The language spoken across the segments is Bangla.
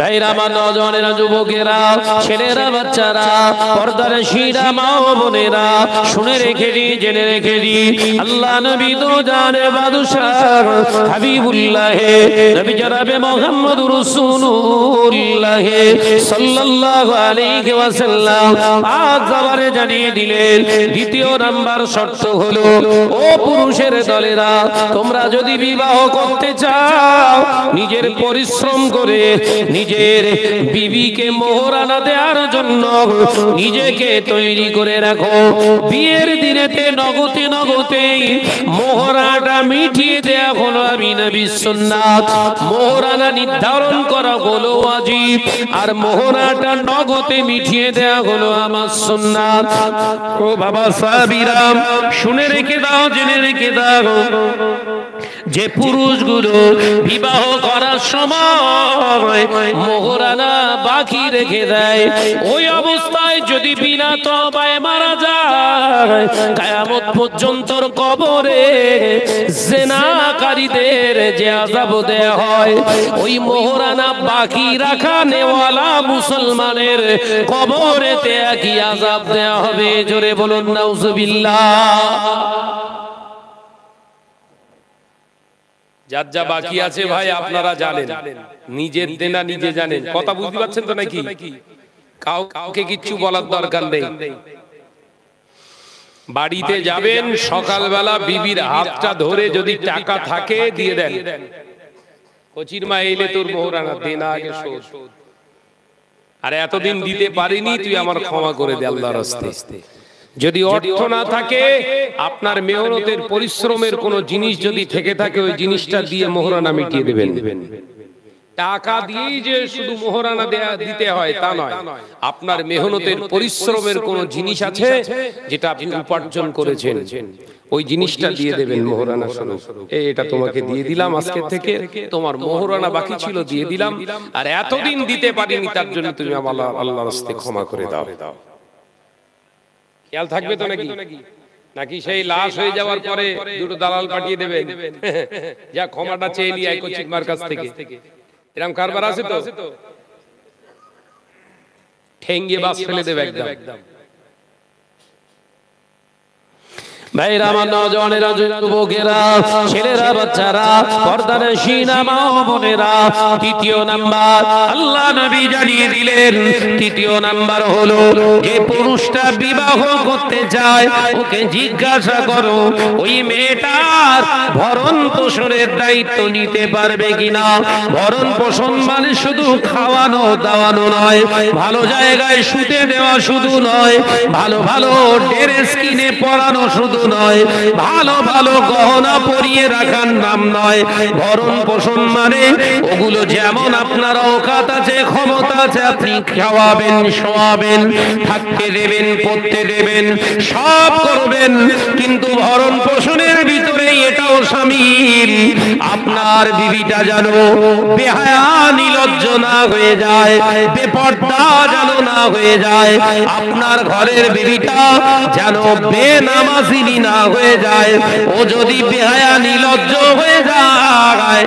ভাইরা আমার, নওজওয়ানেরা, যুবকেরা, ছেলেরা, বাচ্চারা, পর্দার শিরা মা ও বোনেরা, শুনে রেখে দি, জেনে রেখে দি, আল্লাহ নবী তো জানে বাদশাহ হাবিবুল্লাহ নবী জনাবে মুহাম্মদুর রাসূলুল্লাহ সাল্লাল্লাহু আলাইহি ওয়াসাল্লাম পাক জবানে জানিয়ে দিলেন, দ্বিতীয় নাম্বার শর্ত হলো, ও পুরুষের দলেরা, তোমরা যদি বিবাহ করতে চাও, নিজের পরিশ্রম করে নিজের বিবিকে মোহরানা দেওয়ার জন্য নিজেকে তৈরি করে রাখো। বিয়ের দিনেতে নগদে নগদে মোহরানাটা মিটিয়ে দেয়া হলো আমি নবীর সুন্নাত। মোহরানা নির্ধারণ করা হলো ওয়াজিব, আর মোহরানাটা নগদে মিটিয়ে দেয়া হলো আমার সুন্নাত। ও বাবা সাহাবীরা, শুনে রেখে দাও, জেনে রেখে দাও, যে পুরুষগুলো বিবাহ করার সময় মোহরানা বাকি রেখে দেয়, ওই অবস্থায় যদি বিনা তওবায় মারা যায়, কিয়ামত পর্যন্ত কবরে জিনাকারীদের যে আযাব দেয়া হয়, ওই মোহরানা বাকি রাখা নেওয়ালা মুসলমানের কবরেতে একই আযাব দেয়া হবে। জোরে বলুন নাউজুবিল্লাহ। যার যা বাকি আছে ভাই আপনারা জানেন, নিজের দেনা নিজে জানেন। কথা বুঝতে পারছেন তো নাকি? কাউকে কিচ্ছু বলার দরকার নেই। বাড়িতে যাবেন, সকালবেলা বিবির হাতটা ধরে যদি টাকা থাকে দিয়ে দেন, কচির মা এলে তোর মোহরানা দেনা আগে শোধ, আর এতদিন দিতে পারিনি, তুই আমার ক্ষমা করে দে আল্লাহর রাস্তায়। যদি অর্থ না থাকে, আপনার মেহনতের পরিশ্রমের কোন জিনিস যদি থেকে থাকে, ওই জিনিসটা দিয়ে মোহরানা মিটিয়ে দেবেন। টাকা দিয়েই যে শুধু মোহরানা দিতে হয় তা নয়, আপনার মেহনতের পরিশ্রমের কোন জিনিস আছে যেটা আপনি উপার্জন করেছেন, ওই জিনিসটা দিয়ে দেবেন মোহরানা স্বরূপ। এটা তোমাকে দিয়ে দিলাম আজকে থেকে, তোমার মোহরানা বাকি ছিল দিয়ে দিলাম, আর এতদিন দিতে পারিনি তার জন্য তুমি আমার আল্লাহর রাস্তায় ক্ষমা করে দাও। খেয়াল থাকবে তো নাকি? নাকি সেই লাশ হয়ে যাওয়ার পরে দুটো দালাল পাঠিয়ে দেবেন, যা ক্ষমাটা চেয়ে নিয়ে আয় কচিক মার কাছ থেকে? এরকম কারবার আছে তো? ঠেঙ্গে বাস ফেলে দেবে একদম। ভাইরা আমার, নওজওয়ানেরা, যুবকেরা, ছেলেরা, বাচ্চারা, পর্দার শিরা মা ও বোনেরা, তৃতীয় নাম্বার আল্লাহ নবী জানিয়ে দিলেন, তৃতীয় নাম্বার হলো, যে পুরুষটা বিবাহ করতে চায়, ওকে জিজ্ঞাসা করো ওই মেয়েটার ভরণ পোষণের দায়িত্ব নিতে পারবে কিনা। ভরণ পোষণ মানে শুধু খাওয়ানো দাওয়ানো নয়, ভালো জায়গায় শুতে দেওয়া শুধু নয়, ভালো ভালো ড্রেস কিনে পরানো শুধু নয়, ভালো ভালো গহনা পরিয়ে রাখার নাম নয়। ভরণ পোষণ মানে ওগুলো যেমন আপনার অকাত আছে, ক্ষমতা আছে, আপনি খাওয়াবেন, শোয়াবেন, থাকতে দেবেন, পড়তে দেবেন, সব করবেন, কিন্তু ভরণ পোষণের ভিতরে এটাও শামিল, আপনার বিবিটা যেন বেহায়া নির্লজ্জ না হয়ে যায়, বেপর্দা যেন না হয়ে যায়, আপনার ঘরের বিবিটা যেন বেনামাজি না হয়ে যায়। ও যদি বেহায়া নির্লজ্জ হয়ে যায়,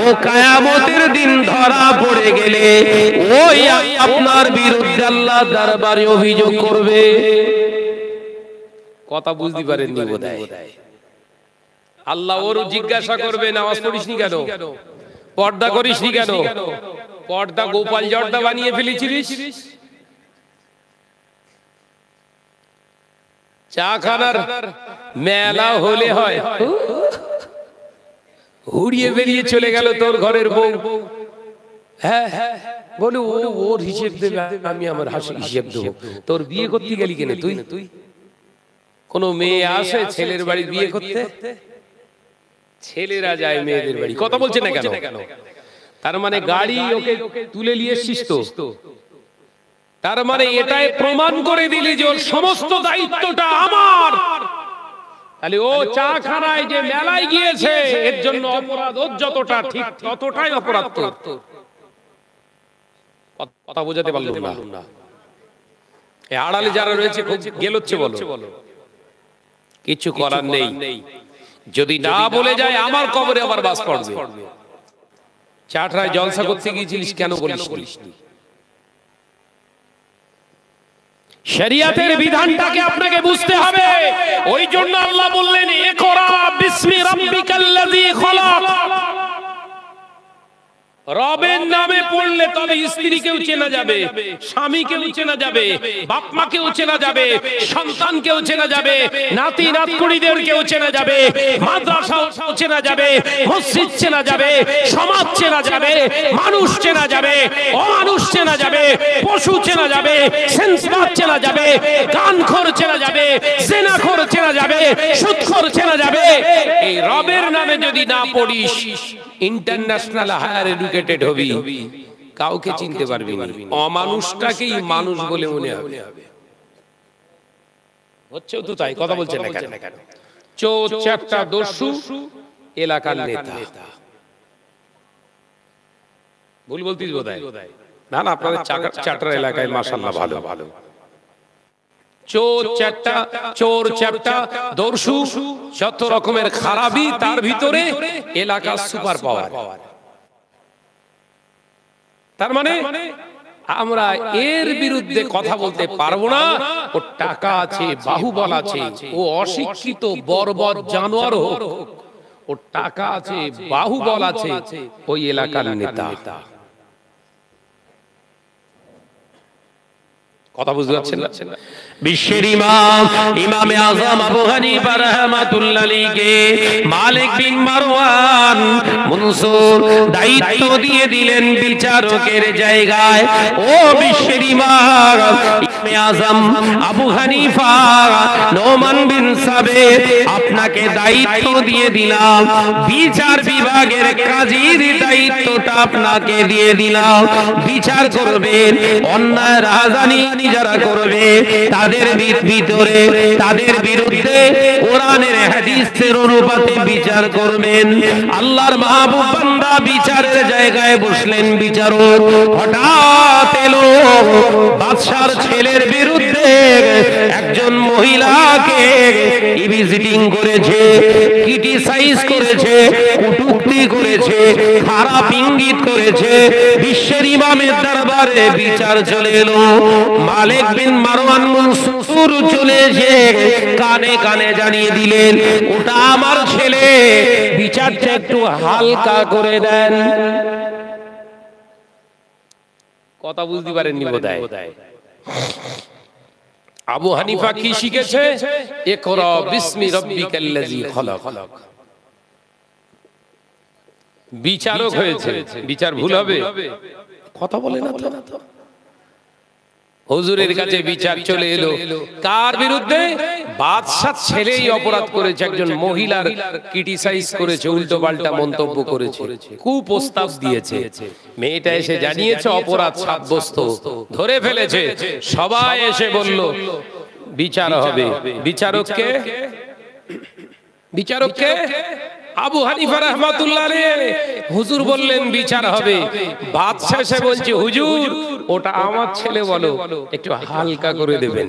ও কিয়ামতের দিন ধরা পড়ে গেলে ওই আপনার বিরুদ্ধে আল্লাহর দরবারে অভিযোগ করবে। কথা বুঝতে পারেননি বোধহয়? আল্লাহ ওর জিজ্ঞাসা করবে, নামাজ পড়িসনি কেন, পর্দা করিসনি কেন, পর্দা গোপাল জর্দা বানিয়ে ফেলেছিলিস, চা খানার মেলা হলে হয় হুড়িয়ে বেরিয়ে চলে গেল তোর ঘরের বউ, হ্যাঁ বলে ওর হিসেব দেবে, আমি আমার হিসেব দেবো। তোর বিয়ে করতে গেলি কেন তুই? কোন মেয়ে আসে ছেলের বাড়ি বিয়ে করতে, ছেলেরা যায় মেয়েদের বাড়ি। কথা বলছে না কেন? তার মানে গাড়ি ওকে তুলে নিয়ে এসছিস তো, তার মানে এটাই প্রমাণ করে দিলি যে ওর সমস্ত দায়িত্বটা আমার। তাহলে ও চা খানায় যে মেলায় গিয়েছে, এর জন্য অপরাধ ওর যতটা, ঠিক ততটাই অপরাধ তোর। কথা বোঝাতে পারলাম না? এই আড়ালে যারা রয়েছে খুব গেলোচ্ছে বলো, কিছু করার নেই। যদি না বলে যায় আমার কবরে আবার বাস পড়বে। চাটরায় জলসা করতে গিয়েছিলিস কেন বলিস? শরিয়তের বিধানটাকে আপনাকে বুঝতে হবে। ওই জন্য আল্লাহ বললেন ইকরা বিসমি রাব্বিকাল্লাযী খলাক। রবের নামে পড়লে তবে স্ত্রীকেও চেনা যাবে, স্বামীকেও চেনা যাবে, বাপ মাকেও চেনা যাবে, সন্তানকেও চেনা যাবে, নাতি নাতকুড়িদেরকেও চেনা যাবে, মাদ্রাসাও চেনা যাবে, মসজিদ চেনা যাবে, সমাজ চেনা যাবে, মানুষ চেনা যাবে, অমানুষ চেনা যাবে, পশু চেনা যাবে, সেন্সবাদ চেনা যাবে, গানখোর চেনা যাবে, জিনাখোর চেনা যাবে, সুদখোর চেনা যাবে। এই রবের নামে যদি না পড়িস, ইন্টারন্যাশনাল হায়ার এডুকেটেড হবি, কাউকে চিনতে পারবি না, অমানুষটাকেই মানুষ বলে মনে হবে। হচ্ছেও তো তাই, কথা বলছেন না কেন? চোর চারটা দস্যু এলাকার নেতা। ভুল বলতিস বোধহয়? না না, আপনাদের চারটা এলাকায় মাশাআল্লাহ ভালো ভালো। চোর চারটা দস্যু, যত রকমের খারাপি, তার ভিতরে এলাকার সুপার পাওয়ার। তার মানে আমরা এর বিরুদ্ধে কথা বলতে পারবো না। ও টাকা আছে, বাহুবল আছে, ও অশিক্ষিত বর্বর জানোয়ার হোক, ও টাকা আছে, বাহুবল আছে, ওই এলাকার নেতা। কথা বুঝতে পারছেন না? বিশ্বের ইমামে আযম আবু হানিফা রাহমাতুল্লাহ আলাইহি মালিক বিন মারওয়ান মনসুর দায়িত্ব দিয়ে দিলেন বিচারকের জায়গায়। ও বিশ্বের ইমামে আযম আবু হানিফা নোমান বিন সাবিত, আপনাকে দায়িত্ব দিয়ে দিলাম, বিচার বিভাগের কাজীর দায়িত্বটা আপনাকে দিয়ে দিলাম। বিচার করবেন, অন্যায় রাজধানী যারা করবে তাদের ভিতরে, তাদের বিরুদ্ধে কোরআনের হাদিসের অনুপাতে বিচার করবেন। আল্লাহর মাহবুব বান্দা বিচারের জায়গায় বসলেন বিচারক। হঠাৎ এলো বাদশার ছেলের বিরুদ্ধে একজন মহিলাকে ভিজিটিং করেছে, ক্রিটিসাইজ করেছে, কটূক্তি করেছে, খারাপ ইঙ্গিত করেছে। বিশ্বের ইমামের দরবারে বিচার চলে এলো। মালিক বিন মারওয়ান মনসুর চলে এসে কানে কানে জানিয়ে দিলেন, ওটা আমার ছেলে, বিচারটা একটু হালকা করে দেন। কথা বুঝতে পারেননি বোধহয়? আবু হানিফা কি শিখেছে? ইকরা বিসমি রাব্বিকাল্লাযী খলাক। বিচারক হয়েছে, বিচার ভুল হবে? কথা বলে না তো। হুজুরের কাছে বিচার চলে এলো, কার বিরুদ্ধে? বাদশার ছেলেই অপরাধ করেছে, একজন মহিলার ক্রিটিসাইজ করেছে, উল্টো পাল্টা মন্তব্য করেছে, কুপ্রস্তাব দিয়েছে। মেয়েটা এসে জানিয়েছে অপরাধ সাব্যস্ত, ধরে ফেলেছে। সবাই এসে বলল বিচার হবে। বিচারককে আবু হানিফা রাহমাতুল্লাহ আলাইহি। হুজুর বললেন বিচার হবে। বাদশা এসে বলছে, হুজুর ওটা আমার ছেলে, বলো একটু হালকা করে দেবেন।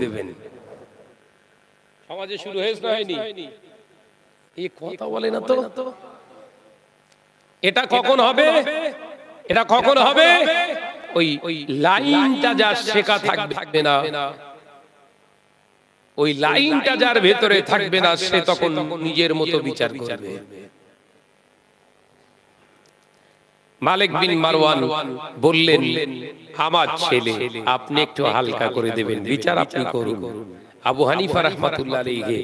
সমাজে শুরু হয়েছে না হয়নি? এই কথা বলে না তো। এটা কখন হবে? এটা কখন হবে? ওই লাইনটা যা শেখা থাকবে না, ওই লাইনটা যার ভেতরে থাকবে না, সে তখন নিজের মতো বিচার করবে। মালিক বিন মারওয়ান বললেন, আমার ছেলে, আপনি একটু হালকা করে দেবেন, বিচার আপনি করুন। আবু হানিফা রাহমাতুল্লাহ আলাইহি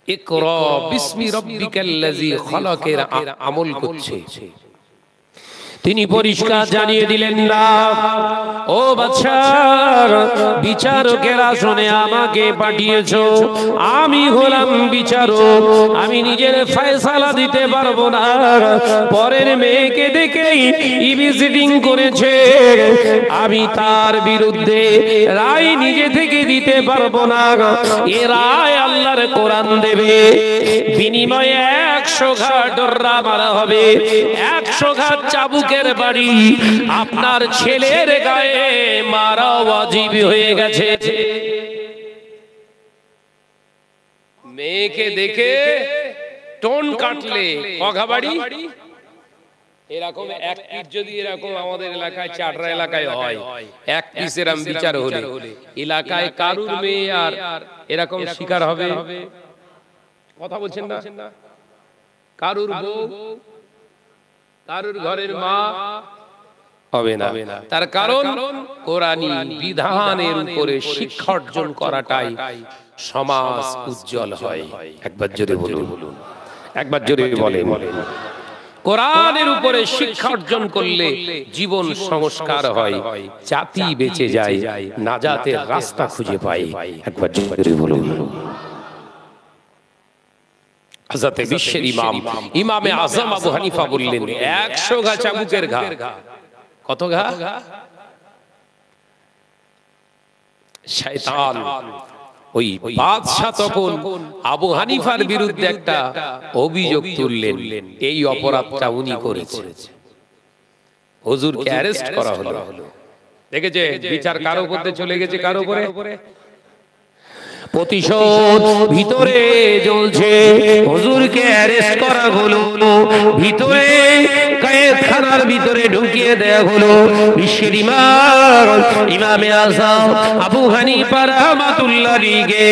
ইকরা বিসমি রাব্বিকাল্লাযী খলাকের আমল করছে। তিনি পরিষ্কার জানিয়ে দিলেন, না ও বাদশা, বিচারকেরা শুনে আমাকে পাঠিয়েছো, আমি হলাম বিচারক, আমি নিজের ফয়সালা দিতে পারবো না। পরের মেয়েকে দেখেই ভিজিটিং করেছে, আমি তার বিরুদ্ধে রায় নিজে থেকে দিতে পারবো না। এ রায় আল্লাহর কোরআন দেবে, বিনিময়ে 100 ঘাট ডোররা মারা হবে, 100 ঘাট চাবুকের বাড়ি আপনার ছেলের গায়ে মারা ওয়াজিব হয়ে গেছে। মেয়েকে দেখে টোন কাটলে অঘা বাড়ি এরকম এক পিস যদি এরকম আমাদের এলাকায় চাটরা এলাকায় হয়, এক পিস এরকম বিচার হলে এলাকায় কারুর মেয়ে আর এরকম শিকার হবে? কথা বলছেন না? কারুর বউ, কারুর ঘরের মা হবে না। তার কারণ কোরআনী বিধানের উপরে শিক্ষা অর্জন করাটাই সমাজ উজ্জ্বল হয়। একবার জোরে বলুন, একবার জোরে বলেন। কোরআনের উপরে শিক্ষা অর্জন করলে জীবন সংস্কার হয়, জাতি বেঁচে যায়, নাজাতের রাস্তা খুঁজে পায়। একবার জোরে বলুন। হযরত বিশ্বের ইমাম ইমামে আযম আবু হানিফা বললেন 100 ঘা চাবুকের ঘা। কত ঘা? শয়তান ওই বাদশা তখন আবু হানিফার বিরুদ্ধে একটা অভিযোগ তুললেন, এই অপরাধটা উনি করেছেন। হুজুরকে অ্যারেস্ট করা হলো। দেখেছে বিচার কারো করতে চলে গেছে, কারো উপরে প্রতিশোধ ভিতরে জ্বলছে। হুজুরকে অ্যারেস্ট করা হলো, ভিতরে কয়েদখানার ভিতরে ঢুকিয়ে দেয়া হলো। বিশ্বের ইমাম ইমামে আযম আবু হানিফা রাহমাতুল্লাহ আলাইহি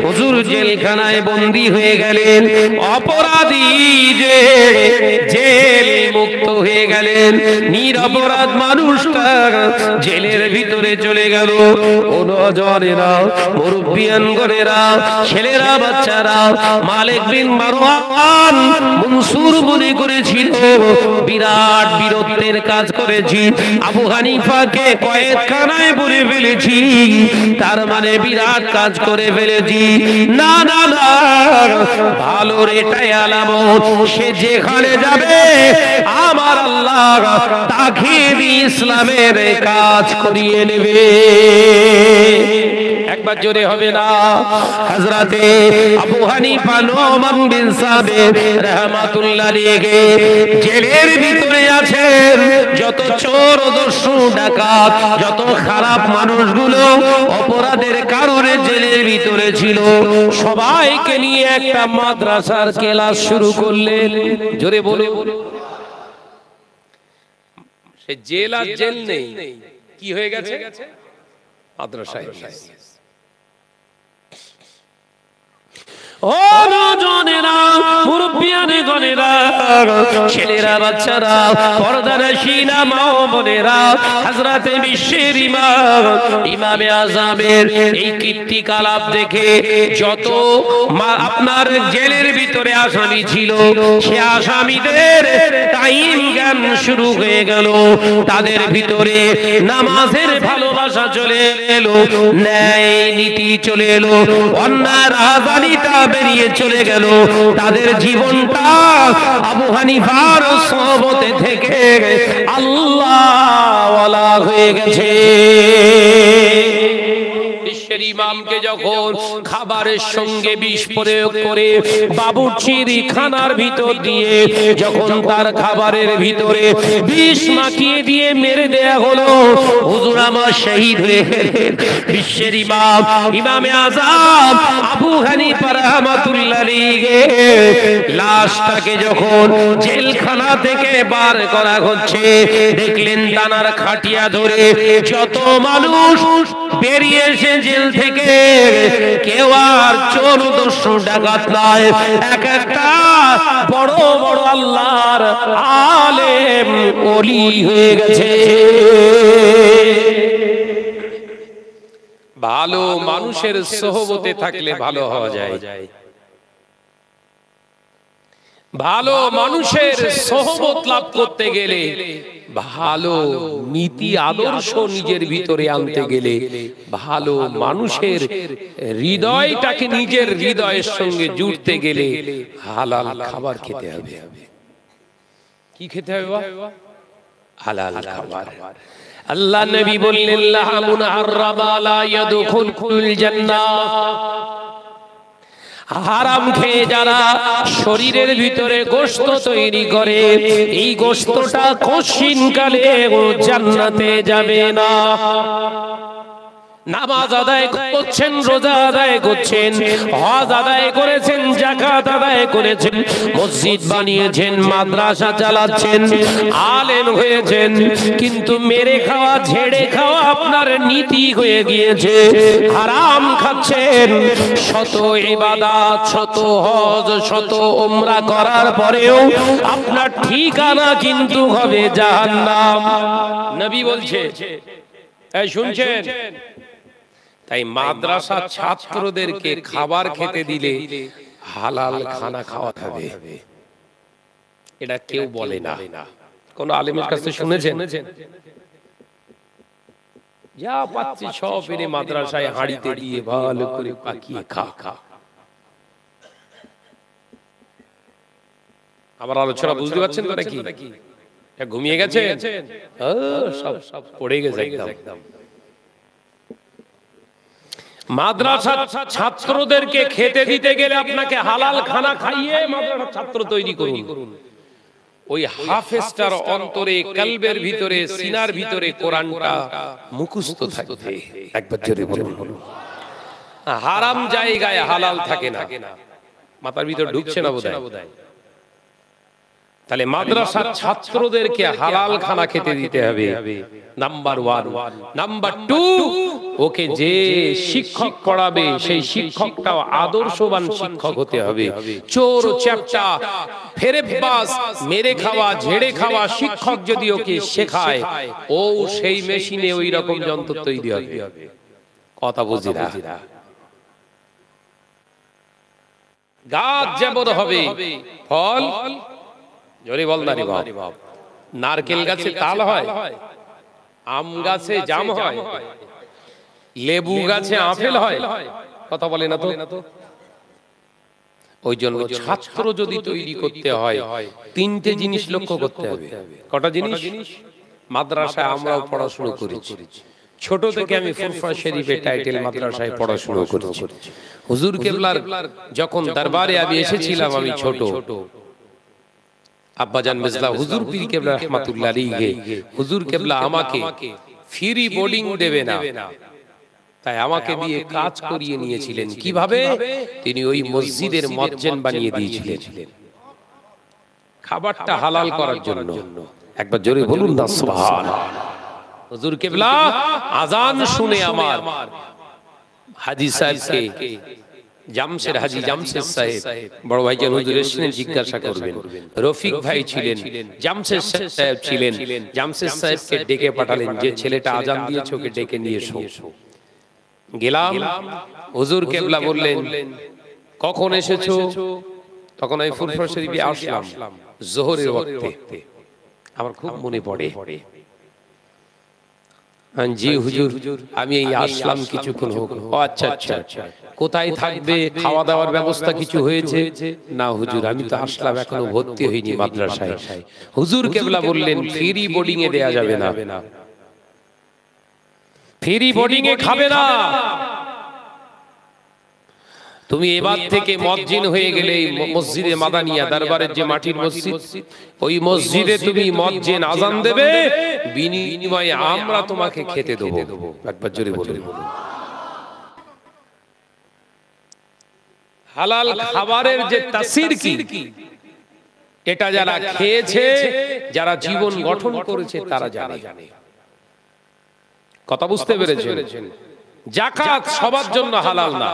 হুজুর জেলখানায় বন্দী হয়ে গেলেন। অপরাধী যে জেল মুক্ত হয়ে গেলেন, নিরপরাধ মানুষটা জেলের ভিতরে চলে গেল। ও নওজওয়ানেরা, মুরব্বিয়ান ছেলেরা, বাচ্চারা, মালিক বিন মারওয়ান মনসুর মনে করেছিল বিরাট বীরত্বের কাজ করেছি, আবু হানিফাকে কয়েদখানায় বলে ফেলেছি, তার মানে বিরাট কাজ করে ফেলেছি। না না না, ভালোর এটাই আলামত, সে যেখানে যাবে আমার আল্লাহ তাকে ইসলামের কাজ করিয়ে নেবে। একবার জোরে হবে না? হযরতে আবু হানিফা নোমান বিন সাবিত রাহমাতুল্লাহ আলাইহি জেলের ভিতরে আছেন। যত চোর, দস্যু, ডাকাত, যত খারাপ মানুষগুলো অপরাধের কারণে জেলের ভিতরে ছিল, সবাইকে নিয়ে একটা মাদ্রাসার ক্লাস শুরু করলেন। জোরে বলে সে জেল আর জেল নেই, কি হয়ে গেছে? মাদ্রাসায়। ও নওজওয়ানেরা, মুরব্বিয়ানে গনেরা, ছেলেরা, বাচ্চারা, পর্দানশীনা মা ও বোনেরা, হযরতে বিশ্বের ইমাম ইমামে আযমের এই কীর্তিকলাপ দেখে যত আপনার জেলের ভিতরে আসামি ছিল, সে আসামিদের টাইম জ্ঞান শুরু হয়ে গেল। তাদের ভিতরে নামাজের ভালোবাসা চলে এলো, ন্যায় নীতি চলে এলো, অন্যায় রাজনীতিটা বেরিয়ে চলে গেল। তাদের জীবনটা আবু হানিফার সোহবতে থেকে আল্লাহ ওয়ালা হয়ে গেছে। বিশ্বের ইমামকে যখন খাবারের সঙ্গে বিষ প্রয়োগ করে বাবুর্চির খানার ভিতর দিয়ে যখন তার খাবারের ভিতরে বিষ মাখিয়ে দিয়ে মেরে দেয়া হলো, হুজুর আমার শহীদ হয়ে গেলেন। বিশ্বের ইমাম ইমামে আযম আবু হানিফা রাহমাতুল্লাহ আলাইহি লাশটাকে যখন জেলখানা থেকে বার করা হচ্ছে, দেখলেন টানার খাটিয়া ধরে যত মানুষ বেরিয়ে এসে জেল থেকে, কেউ আর চোর, দস্যু, ডাকাত নয়, এক একটা বড় বড় আল্লাহর আলেম ওলি হয়ে গেছে। ভালো মানুষের সোহবতে থাকলে ভালো হওয়া যায়। ভালো মানুষের সোহবত লাভ করতে গেলে, ভালো নীতি আদর্শ নিজের ভিতরে আনতে গেলে, ভালো মানুষের হৃদয়টাকে নিজের হৃদয়ের সঙ্গে জুড়তে গেলে হালাল খাবার খেতে হবে। কি খেতে হবে? হালাল খাবার। আল্লাহ নবী বললেন লাহামুন হারামা লা ইয়াদখুলুল জান্নাহ। হারাম খেয়ে যারা শরীরের ভিতরে গোশত তৈরি করে, এই গোশতটা কশিনকালে জান্নাতে যাবে না। নামাজ আদায় করছেন, রোজা আদায় করছেন, হজ আদায় করেছেন, যাকাত আদায় করেছেন, মসজিদ বানিয়েছেন, মাদ্রাসা চালাচ্ছেন, আলেম হয়েছেন, কিন্তু মেরে খাওয়া ঝেড়ে খাওয়া আপনার নীতি হয়ে গিয়েছে। হারাম খাচ্ছেন। শত ইবাদত, শত হজ, শত উমরা করার পরেও আপনার ঠিকানা কিন্তু হবে জাহান্নাম। নবী বলছে, এই শুনছেন? তাই মাদ্রাসা ছাত্রদেরকে খাবার খেতে দিলে হালাল খানা খাওয়াতে হবে, এটা কেউ বলে না। কোন আলেমের কাছে শুনেছেন? যা পাচ্ছি সব এনে মাদ্রাসায় হাঁড়িতে দিয়ে ভালো করে পাকিয়ে খা। আমার আলোচনা বুঝতে পারছেন তো নাকি? ঘুমিয়ে গেছে, সব পড়ে গেছে একদম। মাদ্রাসা ছাত্রদেরকে খেতে দিতে গেলে আপনাকে হালাল খানা খাইয়ে মাদ্রাসা ছাত্র তৈরি করুন। ওই হাফেজটার অন্তরে, কলবের ভিতরে, সিনার ভিতরে কোরআনটা মুখস্থ থাকবে। একবার জোরে বলুন। হারাম জায়গায় হালাল থাকে না, মাথার ভিতর ঢুকছে না বোধহয়। তাহলে মাদ্রাসার ছাত্রদেরকে হালাল খানা খেতে দিতে হবে, নাম্বার 1। নাম্বার 2, ওকে যে শিক্ষক পড়াবে সেই শিক্ষকটাও আদর্শবান শিক্ষক হতে হবে। চোর, চ্যাপ্টা, ফেরেববাজ, মেরে খাওয়া, ঝেড়ে খাওয়া শিক্ষক যদি ওকে শেখায়, ও সেই মেশিনে ওই রকম যন্ত্র তৈরি হবে। কথা বুঝি না? গাছ যেমন হবে, ফল জোরে বল না রে বাপ। নারকেল গাছে তাল হয়, আম গাছে জাম হয়, লেবু গাছে আপেল হয়। কথা বলে না তো? ওই জন্য ছাত্র যদি তৈরি করতে হয় 3টে জিনিস লক্ষ্য করতে হবে। কটা জিনিস? মাদ্রাসায় আমরাও পড়াশোনা করেছি, ছোট থেকে আমি ফুরফুরা শরীফের টাইটেল মাদ্রাসায় পড়াশোনা করেছি। হুজুর কেবলার যখন দরবারে আমি এসেছিলাম, আমি ছোট, আব্বাজান মির্জা হুজুর পীর কেবলা রাহমাতুল্লাহ আলাইহি, হুজুর কেবলা আমাকে ফ্রি বোর্ডিং দেবে না, তাই আমাকে দিয়ে কাজ করিয়ে নিয়েছিলেন। কিভাবে? তিনি ওই মসজিদের মুয়াজ্জিন বানিয়ে দিয়েছিলেন, খাবারটা হালাল করার জন্য। একবার জোরে বলুন না সুবহানাল্লাহ। হুজুর কেবলা আজান শুনে আমার হাজী সাহেবকে, জামশেদ হাজী জামশেদ সাহেব, বড় ভাইজান হুজুর এসেছেন, জিজ্ঞাসা করবেন। রফিক ভাই ছিলেন, জামশেদ সাহেব ছিলেন, জামশেদ সাহেবকে ডেকে পাঠালেন, যে ছেলেটা আজান দিয়েছে ওকে ডেকে নিয়ে এসো। গেলাম, হুজুর কেবলা বললেন, কখন এসেছো? তখন আমি ফুরফুরা শরীফে আসলাম যোহরের ওয়াক্তে। আমার খুব মনে পড়ে, জি হুজুর আমি এই আসলাম কিছুক্ষণ হোক। ও আচ্ছা আচ্ছা, কোথায় থাকবে? খাওয়া দাওয়ার ব্যবস্থা কিছু হয়েছে? না হুজুর আমি তো আসলাম, এখনো ভর্তি হইনি মাদ্রাসায়। হুজুর কেবলা বললেন, ফ্রি বোর্ডিং এ দেয়া যাবে না, ফ্রি বোর্ডিং এ খাবে না। তুমি এবার থেকে মুয়াজ্জিন হয়ে গেলে মসজিদে মাদানিয়া দরবারের যে মাটির মসজিদ, ওই মসজিদে তুমি মুয়াজ্জিন আজান দেবে, বিনিময়ে আমরা তোমাকে খেতে দেব। একবার জোরে বলুন। হালাল খাবারের যে তাসির কি, এটা যারা খেয়েছে, যারা জীবন গঠন করেছে তারা জানে। কথা বুঝতে পেরেছেন? যাকাত সবার জন্য হালাল না,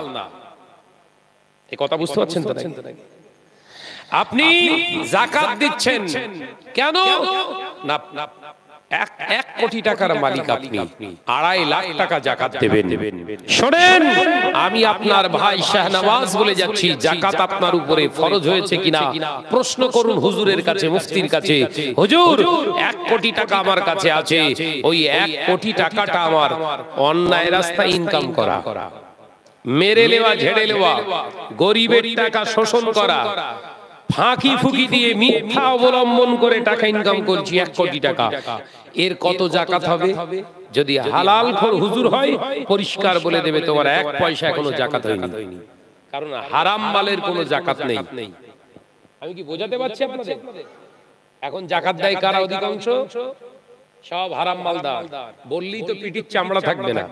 এই কথা বুঝতে পারছেন তো নাকি? আপনি যাকাত দিচ্ছেন কেন? না, 1 কোটি টাকার মালিক আপনি, 2.5 লাখ টাকা যাকাত দেবেন। শুনেন, আমি আপনার ভাই শাহনওয়াজ বলে যাচ্ছি, যাকাত আপনার উপরে ফরজ হয়েছে কিনা প্রশ্ন করুন হুজুরের কাছে, মুফতির কাছে। হুজুর 1 কোটি টাকা আমার কাছে আছে, ওই 1 কোটি টাকাটা আমার অন্যায় রাস্তায় ইনকাম করা, মেরে নেওয়া, ঝেড়ে নেওয়া, গরিবের টাকা শোষণ করা, ফাঁকি ফুকি দিয়ে মিথ্যা অবলম্বন করে টাকা ইনকাম করছি 1 কোটি টাকা, এর কত যাকাত হবে? যদি হালাল খোর হুজুর হয়, পরিষ্কার বলে দেবে তোমার 1 পয়সা এখনো যাকাত হয়নি, কারণ হারাম মালের কোনো যাকাত নেই। আমি কি বোঝাতে পারছি আপনাদের? এখন যাকাত দেয় কারা? অধিকাংশ সব হারাম মালদার। বললেই তো পিটির চামড়া থাকবে না।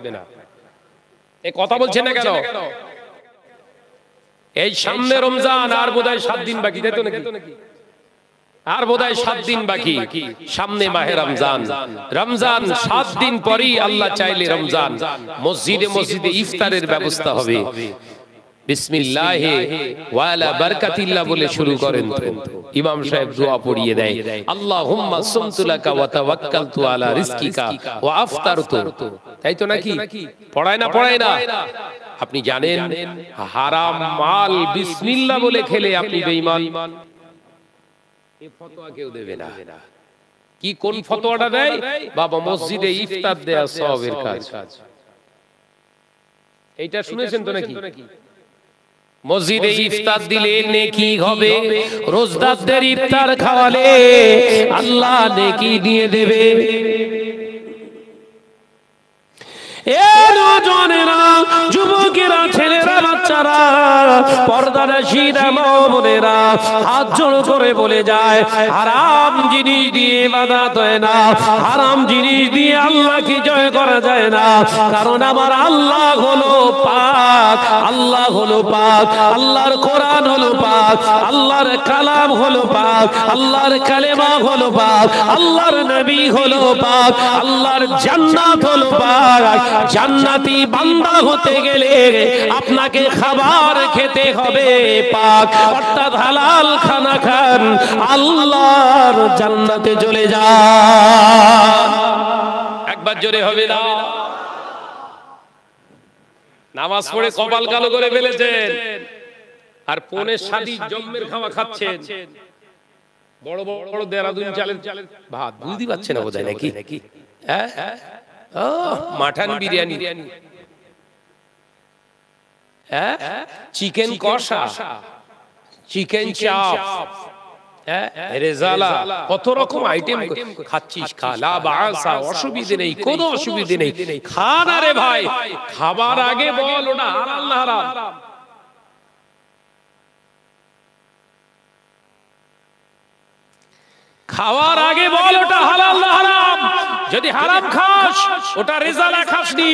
এই কথা বলছেন না কেন? এই সামনে রমজান, আর বোধহয় 7 দিন বাকি, তাই তো নাকি? আর বোধহয় 7 দিন বাকি, সামনে মাহে রমজান। রমজান 7 দিন পরেই আল্লাহ চাইলে রমজান মসজিদে মসজিদে ইফতারের ব্যবস্থা হবে। বিসমিল্লাহি ওয়া আলা বারাকাতিল্লাহ বলে শুরু করেন তো ইমাম সাহেব দোয়া পড়িয়ে দেয়, আল্লাহুম্মা সুমতু লাকা ওয়া তাওয়াক্কালতু আলা রিজকিকা ওয়া আফতারতু। তাই তো নাকি? পড়ায় না? পড়ায় না? আপনি জানেন হারাম মাল বিসমিল্লাহ বলে খেলে আপনি বেঈমান। এই ফতোয়া কেউ দেবে না। কি কোন ফতোয়াটা দেয়? বাবা মসজিদে ইফতার দেয়া সওয়াবের কাজ। এইটা শুনেছেন তো নাকি? মসজিদে ইফতার দিলে নেকি হবে, রোজদারদের ইফতার খাওয়ালে আল্লাহ নেকি দিয়ে দেবে। এ নওজওয়ানেরা, যুবকেরা, ছেলেরা, বাচ্চারা, পর্দানশীরা, মা বোনেরা, হাত জোড় করে বলে যায়, হারাম জিনিস দিয়ে ইবাদত হয় না, হারাম জিনিস দিয়ে আল্লাহকে জয় করা যায় না। কারণ আমার আল্লাহ হলো পাক, আল্লাহ হলো পাক, আল্লাহর কোরআন হলো পাক, আল্লাহর কালাম হলো পাক, আল্লাহর কালেমা হলো পাক, আল্লাহর নবী হলো পাক, আল্লাহর জান্নাত হলো পাক। জান্নাতি বান্দা হতে গেলে আপনাকে খাবার খেতে হবে পাক, অর্থাৎ হালাল খানা খান, আল্লাহর জান্নাতে চলে যান। একবার জোরে হবে না? নামাজ পড়ে কপাল কালো করে ফেলেছেন, আর পৌনে 7 জম্মের খাওয়া খাচ্ছেন, বড় বড় দেরাদুন চালের ভাত, বুঝতে পারছেন না বোধহয় নাকি? হ্যাঁ, মাটন বিরিয়ানি, চিকেন কষা, চিকেন চাপ, রেজালা, কত রকম আইটেম খাচ্ছিস, খা, লা বাসা, অসুবিধে নেই, কোনো অসুবিধে নেই, খা না রে ভাই। খাবার আগে বল ওটা হালাল না হারাম। খাওয়ার আগে বল ওটা হালাল না হারাম। যদি হারাম খাস, ওটা রেজালা খাসনি,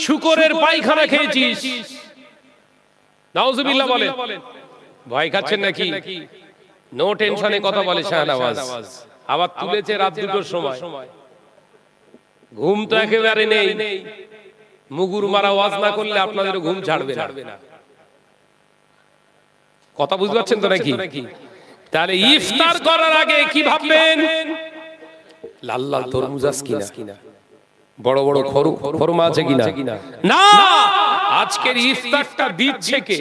শুকরের পায়খানা খেয়েছিস। নাউজুবিল্লাহ বলেন। ভয় খাচ্ছেন নাকি? নো টেনশনে কথা বলে শাহনওয়াজ। আবার তুলেছে রাত 2টার সময়, ঘুম তো একেবারে নেই। মুগুর মারা ওয়াজ না করলে আপনাদের ঘুম ছাড়বে না। কথা বুঝতে পারছেন তো নাকি? তাহলে ইফতার করার আগে কি ভাববেন? লাল লাল তরমুজ আছে কিনা, বড় বড় খরমা আছে কিনা। না, আজকের ইফতারটা দিচ্ছে কে?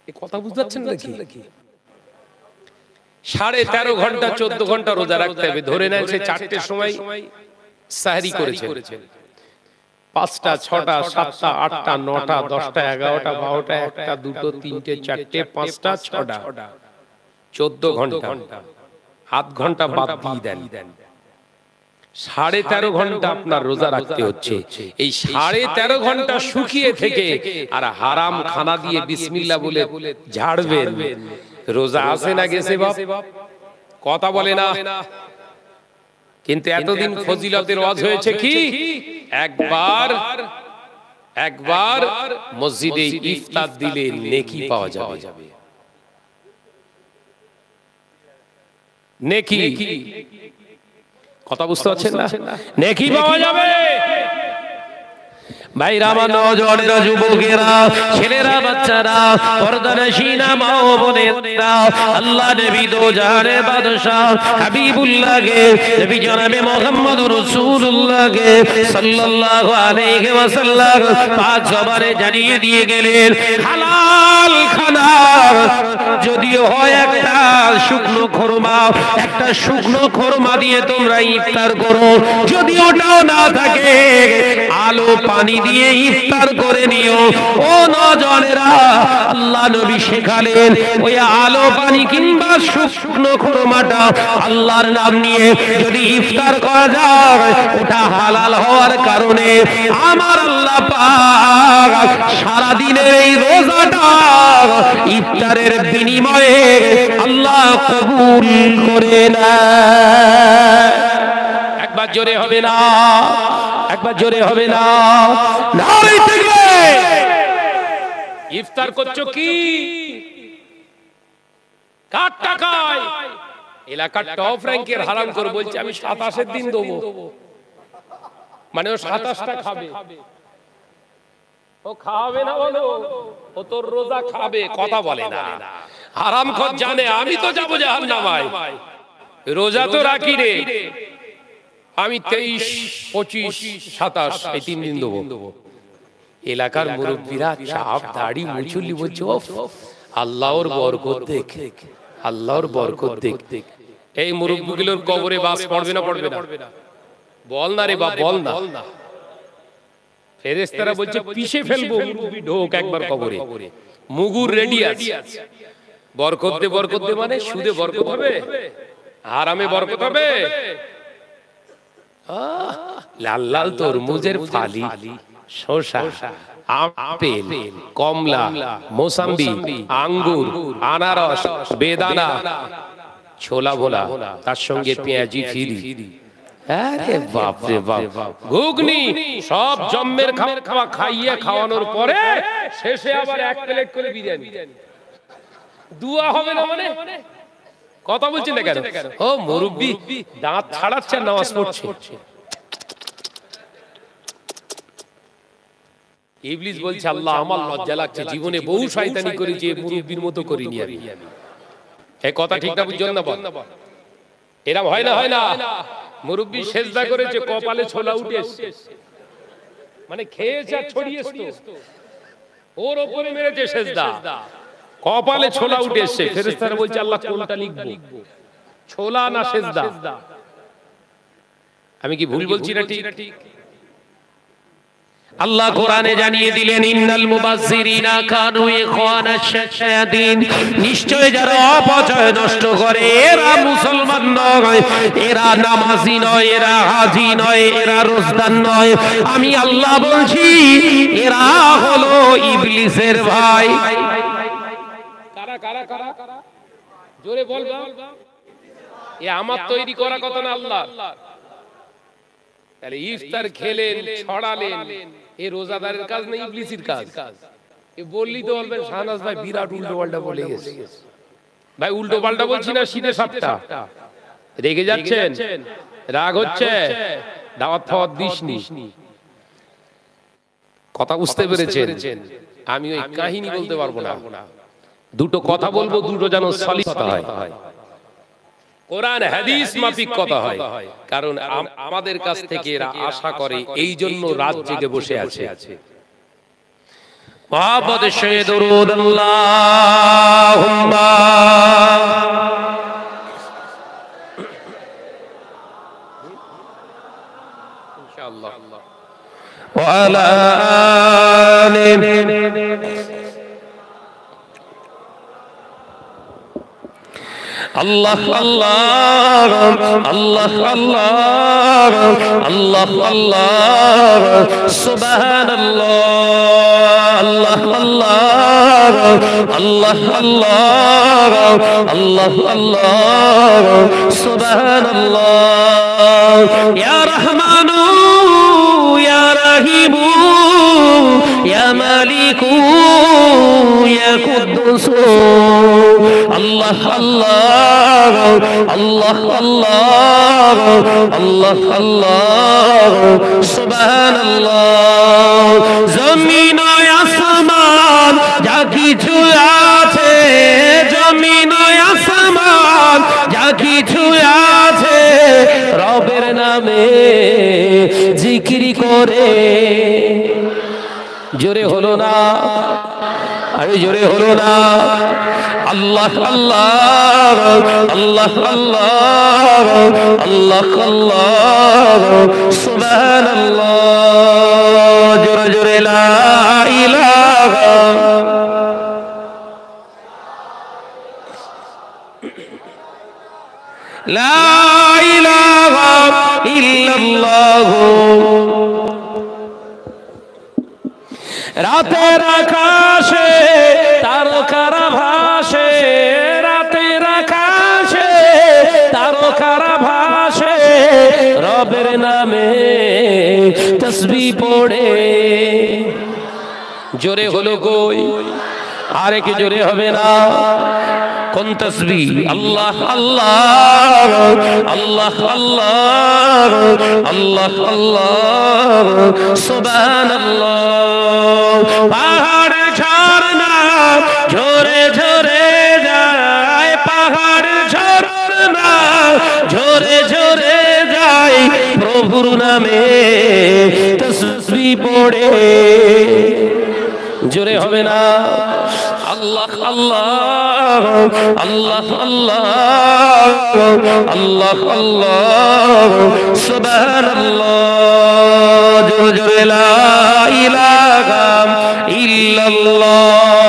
এই কথা বুঝতে পারছেন নাকি? 13.5 ঘন্টা 14 ঘন্টা রোজা রাখতে হবে। ধরে নেন সে 4টের সময় সাহরি করেছে, 5টা 6টা 7টা 8টা 9টা 10টা 11টা 12টা 1টা 2টো 3টে 4টে 5টা 6টা 14 ঘন্টা, আধ ঘন্টা বাদ দিয়ে দেন। 13.5 ঘন্টা আপনার রোজা রাখতে হচ্ছে। এই 13.5 ঘন্টা শুকিয়ে থেকে আর হারাম খানা দিয়ে বিসমিল্লাহ বলে ঝাড়বেন, রোজা আছে না গেছে বাপ? কথা বলে না। কিন্তু এতদিন ফজিলতের ওয়াজ হয়েছে কি? একবার মসজিদে ইফতার দিলে নেকি পাওয়া যাবে। নেকি, কথা বুঝতে পারছেন না? নেকি পাওয়া যাবে। ভাইরা, আমার নওজওয়ানেরা, যুবকেরা, ছেলেরা, বাচ্চারা, পর্দানশীনা মা ও বোনেরা, আল্লাহ নবী দো জাহানের বাদশা হাবিবুল্লাহকে, নবী জনাবে মুহাম্মদুর রাসূলুল্লাহকে সাল্লাল্লাহু আলাইহি ওয়াসাল্লাম পাক জবানে জানিয়ে দিয়ে গেলেন, হালাল খানা যদিও হয় একটা শুকনো খরমা, একটা শুকনো খরমা দিয়ে তোমরা ইফতার করো। যদি ওটাও না থাকে, আলো পানি দিয়ে ইফতার করে নিও। ও নওজওয়ানেরা, আল্লাহ নবী শেখালেন, ওই আলো পানি কিংবা শুকনো খরমাটা আল্লাহর নাম নিয়ে যদি ইফতার করা যায়, ওটা হালাল হওয়ার কারণে আমার আল্লাহ পাক সারা দিনের এই রোজাটা ইফতারের বিনিময়ে আল্লাহ কবুল করে নেয়। একবার জোরে হবে না? একবার জোরে হবে না? নারে তাকবীর। ইফতার করছো কি? কার টাকায়? এলাকার টপ র‍্যাঙ্কের হারামখোর বলছে আমি 27 দিন দেবো, মানে ও 27টা খাবে। ও খাবে না বলো, ও তোর রোজা খাবে, কথা বলে না। হারামখোর জানে আমি তো যাব জাহান্নামায়, রোজা তো রাখি রে, আমি 23, 25, 27 এই 3 দিন দেবো। এলাকার মুরব্বীরা চাপ দাড়ি মুছুলি বলছে আল্লাহর বরকত দেখ, আল্লাহর বরকত দেখ। এই মুরব্বিগুলোর কবরে বাস পড়বে না পড়বে না? বল না রে বাপ, বল না। ফেরেশতারা বলছে পিষে ফেলবো, মুরব্বি ঢোক একবার কবরে, মুগুর রেডি আছে। বরকত দে, বরকত দে মানে সুদে বরকত হবে, হারামে বরকত হবে? লাল লাল তরমুজের ফালি, শসা, আপেল, কমলা, মোসাম্বি, আঙ্গুর, আনারস, বেদানা, ছোলা ভোলা, তার সঙ্গে পেঁয়াজি ফিরি, আরে বাপ রে বাপ, ঘুগনি, সব জম্মের খাওয়া খাইয়ে খাওয়ানোর পরে শেষে আবার 1 প্লেট করে বিরিয়ানি। দুয়া হবে না মানে? কথা বলছেন না কেন? ও মুরব্বি দাঁত ছাড়াচ্ছে, নামাজ পড়ছে। ইবলিস বলছে আল্লাহ আমার লজ্জা লাগছে, জীবনে বহু শয়তানি করেছি, মুরব্বির মতো করিনি আমি। এই কথা ঠিক না বুঝছেন না? বল এরকম হয় না? হয় না? মুরব্বি সেজদা করেছে, কপালে ছোলা উঠে এসেছে, মানে খেয়েছে আর ছড়িয়েছে, ওর উপরে মেরেছে সেজদা, কপালে ছোলা উঠে এসেছে। ফেরেশতারা বলছে আল্লাহ কোনটা লিখবো, ছোলা না সেজদা? আমি কি ভুল বলছি না ঠিক? আল্লাহ কোরআনে জানিয়ে দিলেন ইন্নাল মুবাজ্জিরিনা কানু ইখওয়ানাশ শায়াতিন, নিশ্চয় যারা অপচয় নষ্ট করে এরা মুসলমান নয়, এরা নামাজি নয়, এরা হাজি নয়, এরা রোজদার নয়। আমি আল্লাহ বলছি এরা হলো ইবলিসের ভাই। কারা কারা কারা? জোরে বলবা। এ আমার তৈরি করা কথা না আল্লাহ। তাহলে ইফতার খেলেন, ছড়ালেন, এই রোজাদারের কাজ না ইবলিসের কাজ? এ বললি তো বলবেন শাহনাজ ভাই বিরাট উল্টো পাল্টা বলে গেছে। ভাই উল্টো পাল্টা বলছি না, সিধে সাপটা। রেগে যাচ্ছেন, রাগ হচ্ছে, দাওয়াত ফাওয়াত দিসনি, কথা বুঝতে পেরেছেন? আমি ওই কাহিনী বলতে পারবো না, দুটো কথা বলবো, দুটো যেন সলিড কথা হয়, কোরআন হাদিস মাফিক কথা হয়। কারণ আমাদের কাছ থেকে এরা আশা করে, এই জন্য রাত জেগে বসে আছে। মুহাম্মদ সৈয়দ দরুদ আল্লাহুম্মা ইনশাআল্লাহ ওয়া আলা আল্লাহ আল্লাহ আল্লাহ আল্লাহ আল্লাহ আল্লাহ সুবহানাল্লাহ আল্লাহ আল্লাহ আল্লাহ আল্লাহ আল্লাহ আল্লাহ সুবহানাল্লাহ ইয়া রহমানু ইয়া রহিমু ইয়া মালিকু ইয়া কুদ্দুসু আল্লাহ আল্লাহ আল্লাহ আল্লাহ আল্লাহ আল্লাহ সুবহানাল্লাহ জমিন ও আসমান যা কিছু আছে, জমিন ও আসমান যা কিছু আছে রবের নামে জিকির করে। জোরে হলো না? আরে জোরে হলো না? আল্লাহ আল্লাহ আল্লাহ আল্লাহ আল্লাহ আল্লাহ সুবহানাল্লাহ জোরে জোরে লা ইলাহা লা ইলাহা ইল্লাল্লাহ। রাতের আকাশে তারকারা ভাসে, রাতের আকাশে তারকারা ভাসে, রবের নামে তসবিহ পড়ে। জোরে হলো কই, আরে কি জোরে হবে না? কোন তসবিহ? আল্লাহ আল্লাহ আল্লাহ আল্লাহ আল্লাহ আল্লাহ সুবহানাল্লাহ। পাহাড় ঝরনা ঝরে ঝরে যায়, পাহাড় ঝরনা ঝরে ঝরে যায়, প্রভুর নামে তসবিহ পড়ে। জোরে হবে না? আল্লাহ আল্লাহ আল্লাহ আল্লাহ আল্লাহ আল্লাহ সুবহানাল্লাহ। জোরে জোরে লা ইলাহা ইল্লাল্লাহ।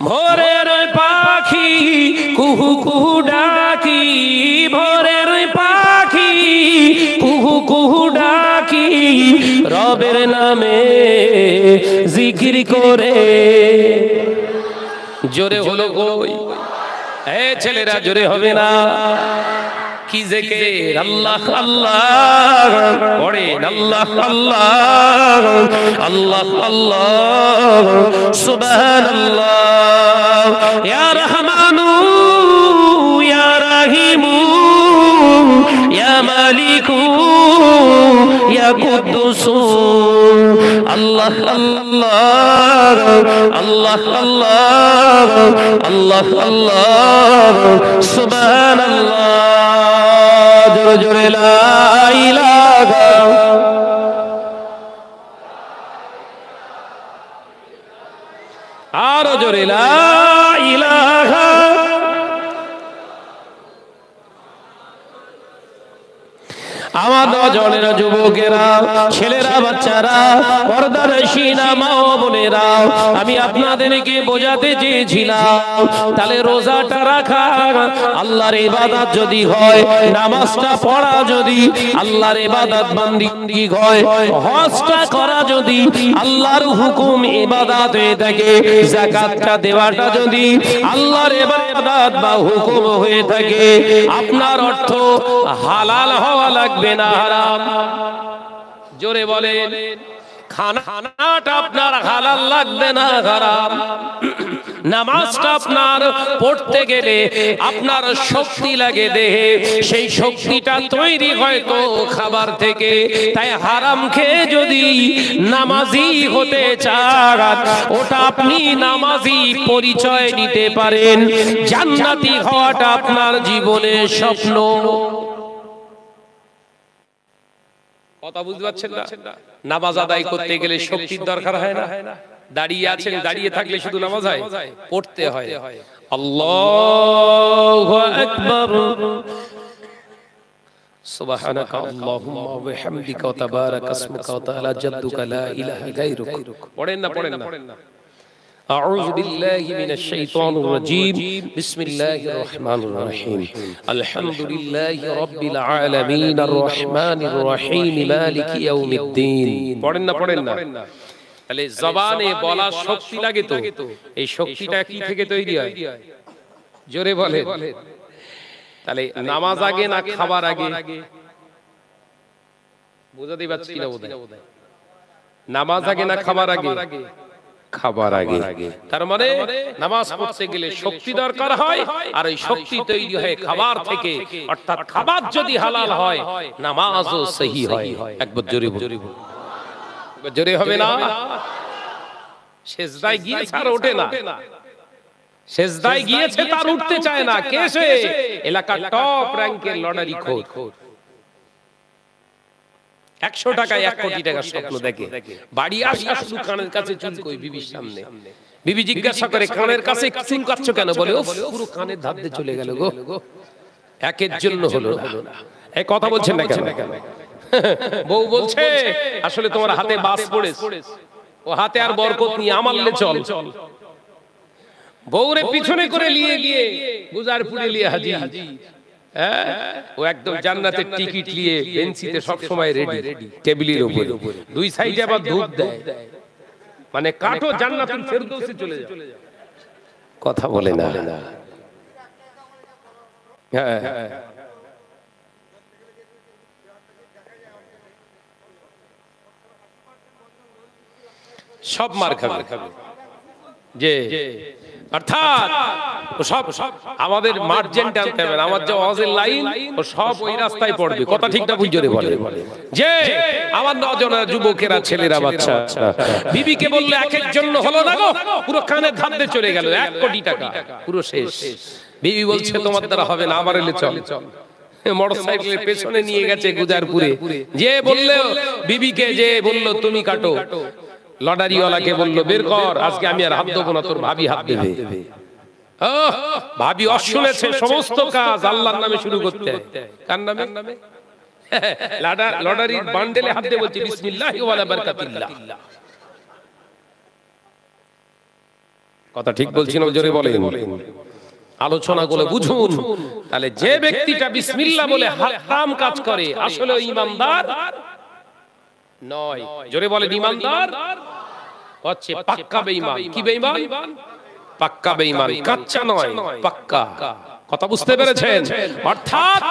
ভোরের পাখি কুহু কুহু ডাকি, ভোরের পাখি কুহু কুহু ডাকি, রবের নামে জিকির করে। জোরে হলো কই, এ ছেলেরা জোরে হবে না? কি জিকির? আল্লাহ আল্লাহ পড়েন, আল্লাহ আল্লাহ আল্লাহ আল্লাহ সুবহানাল্লাহ। ইয়া রহমানু ইয়া রাহিমু ইয়া মালিকু ইয়া কুদ্দুসু, আল্লাহ আল্লাহ আল্লাহ আল্লাহ আল্লাহ আল্লাহ সুবহানাল্লাহ। জোরে জোরে লা ইলাহা, আরো জোরে লা ইলাহা। আমার নজনেরা, যুবকেরা, ছেলেরা, বাচ্চারা, পর্দার শিনা মা ও বোনেরা, আমি আপনাদেরকে বোঝাতে চেয়েছিলাম তাহলে রোজাটা রাখা আল্লাহর ইবাদত যদি হয়, নামাজটা পড়া যদি আল্লাহর ইবাদত বান্দিগি হয়, হজটা করা যদি আল্লাহর হুকুম ইবাদত হয়ে থাকে, যাকাতটা দেওয়াটা যদি আল্লাহর ইবাদত বা হুকুম হয়ে থাকে, আপনার অর্থ হালাল হওয়া লাগবে না হারাম। জোরে বলেন, খানাটা আপনার হালাল লাগবে না হারাম। নামাজটা আপনার পড়তে গেলে আপনার শক্তি লাগে দেহে, সেই শক্তিটা তৈরি হয় তো খাবার থেকে। তাই হারাম খেয়ে যদি নামাজি হতে চান, ওটা আপনি নামাজি পরিচয় নিতে পারেন। জান্নাতি হওয়াটা আপনার জীবনের স্বপ্ন। কথা বুঝতে পারছেন না? নামাজ আদায় করতে গেলে শক্তির দরকার হয় না? দাঁড়িয়ে আছেন, দাঁড়িয়ে থাকলে শুধু নামাজ হয়? পড়তে হয়। আল্লাহু আকবার, সুবহানাকা আল্লাহুম্মা ওয়া বিহামদিকা ওয়া তাবারাকা ইসমুকা ওয়া তাআলা জাদ্দুকা লা ইলাহা গায়রুক। পড়েন না, পড়েন না। أعوذ بالله من الشيطان الرجيم بسم الله الرحمن الرحيم الحمد لله رب العالمين الرحمن الرحيم مالك يوم الدين। পড়েন না, পড়েন না। তাহলে জবানে বলার শক্তি লাগে তো, এই শক্তিটা কি থেকে তৈরি হয়? জোরে বলেন। তাহলে নামাজ আগে না খাবার আগে? বুঝাতে পারছি না বোধহয়। নামাজ আগে না খাবার আগে? খাবার আগে। তার মানে নামাজ পড়তে গেলে শক্তি দরকার হয়, আর এই শক্তি তৈরি হয় খাবার থেকে। অর্থাৎ খাবার যদি হালাল হয়, নামাজও সহি হয়। একবার জোরে বলুন, জোরে হবে না? সেজদায় গিয়েছে আর ওঠে না, সেজদায় গিয়েছে তার উঠতে চায় না। কে সে? এলাকার টপ র‍্যাঙ্কের লটারি খোর। 100 টাকায় 1 কোটি টাকার স্বপ্ন দেখে, বাড়ি আসা শুধু কানের কাছে চুল কই বিবির সামনে। বিবি জিজ্ঞাসা করে, কানের কাছে চুল কাচ্ছ কেন? বলে, ও পুরো কানের ধার দিয়ে চলে গেল গো, একের জন্য হলো না। এই কথা বলছেন না কেন? বউ বলছে, আসলে তোমার হাতে বাস পড়েছে, ও হাতে আর বরকত নিয়ে আমারলে চল। বউরে পিছনে করে নিয়ে গিয়ে গুজারপুরে নিয়ে হাজির। ও একদম জান্নাতের টিকিট নিয়ে বেঞ্চিতে সব সময় রেডি, টেবিলের উপরে দুই সাইডে আবার ধূপ দেয়। মানে কাটো জান্নাতুল ফেরদৌসে চলে যাও। কথা বলে না। হ্যাঁ, সব মার খাবে যে, অর্থাৎ সব আমাদের মার্জিন টানতে হবে। আমার যে ওয়াজের লাইন ও সব ওই রাস্তায় পড়বে। কথা ঠিক না বুঝে বলে যে আমার নজনের যুবকেরা, ছেলেরা, বাচ্চা বিবিকে বললে এক এক জন্য হলো না গো, পুরো কানে ধান্দে চলে গেল 1 কোটি টাকা, পুরো শেষ। বিবি বলছে তোমার দ্বারা হবে না, আমার এলে চল। মোটরসাইকেলের পেছনে নিয়ে গেছে গুজারপুরে, যে বললো বিবিকে, যে বললো তুমি কাটো, লটারিওয়ালাকে বললো বের কর, আজকে আমি আর হাত দেবো না, তোর ভাবি হাত দেবে। ভাবি অশুনেছে, সমস্ত কাজ আল্লাহর নামে শুরু করতে। কার নামে? লটারির বান্ডেলে হাত দিয়ে বলছে বিসমিল্লাহি ওয়া বারাকাতুল্লাহ। কথা ঠিক বলছি না? জোরে বলেন। আলোচনা করে বুঝুন। তাহলে যে ব্যক্তিটা বিসমিল্লাহ বলে হারাম কাজ করে, আসলে ইমানদার নয়। জোরে বলেন ইমানদার হচ্ছে পাক্কা বেঈমান। কি বেঈমান? পাক্কা বেঈমান, কাচ্চা নয়, পাক্কা। কথা বুঝতে পেরেছেন? অর্থাৎ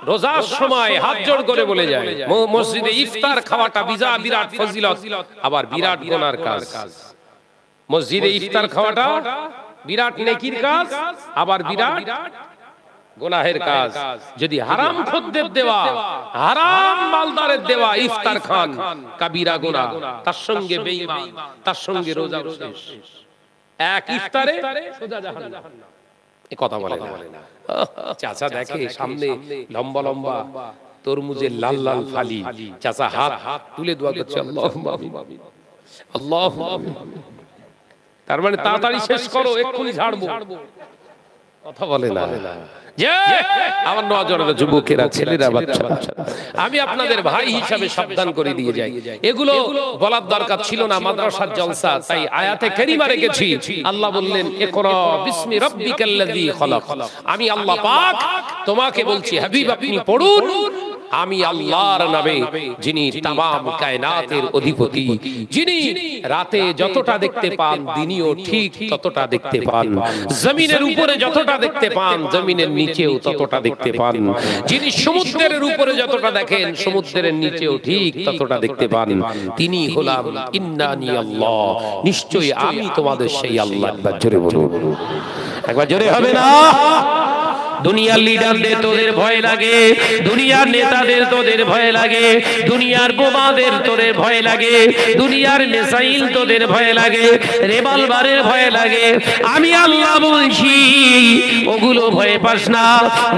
রোজার সময় হাত জোড় করে বলে যায় মসজিদে ইফতার খাওয়াটা বিরাট ফজিলত, আবার বিরাট গুনার কাজ। মসজিদে ইফতার খাওয়াটা বিরাট নেকির কাজ, আবার বিরাট গুনাহের কাজ। যদি হারাম খদ্দের দেওয়া, হারাম মালদারের দেওয়া ইফতার খান, কাবিরা গুনাহ, তার সঙ্গে বেঈমান, তার সঙ্গে রোজা শেষ। এক ইফতারে সোজা জাহান্নাম। এই কথা বলে না। চাচা দেখে সামনে লম্বা লম্বা তরমুজের লাল লাল ফালি, চাচা হাত তুলে দোয়া করছে আল্লাহুম্মা আমিন, আল্লাহুম্মা আমিন। তার মানে তাড়াতাড়ি শেষ করো, এক্ষুনি ঝাড়বো। কথা বলে না। যে আমার নজরের যুবকেরা, ছেলেরা, বাচ্চারা, আমি আপনাদের ভাই হিসাবে সাবধান করে দিয়ে যাই। এগুলো বলার দরকার ছিল না, মাদ্রাসার জলসা, তাই আয়াতে কারিমা রেখেছি। আল্লাহ বললেন ইকরা বিসমি রাব্বিকাল্লাযী খলাক। আমি আল্লাহ পাক তোমাকে বলছি হাবিব, আপনি পড়ুন আমি আল্লাহর নামে, যিনি তামাম কায়নাতের অধিপতি, যিনি রাতে যতটা দেখতে পান দিনেও ঠিক ততটা দেখতে পান, জমিনের উপরে যতটা দেখতে পান জমিনের নিচেও ততটা দেখতে পান, যিনি সমুদ্রের উপরে যতটা দেখেন সমুদ্রের নিচেও ঠিক ততটা দেখতে পান, তিনি হলাম ইন্নানি আল্লাহ, নিশ্চয়ই আমি তোমাদের সেই আল্লাহ। একবার জোরে বলুন, একবার জোরে হবে না? দুনিয়ার লিডারদের তোদের ভয় লাগে, দুনিয়ার নেতাদের তোদের ভয় লাগে, দুনিয়ার বোমাদের তোদের ভয় লাগে, দুনিয়ার মিসাইল তোদের ভয় লাগে, রিভলভারের ভয় লাগে। আমি আল্লাহ বলছি ওগুলো ভয় পাস না।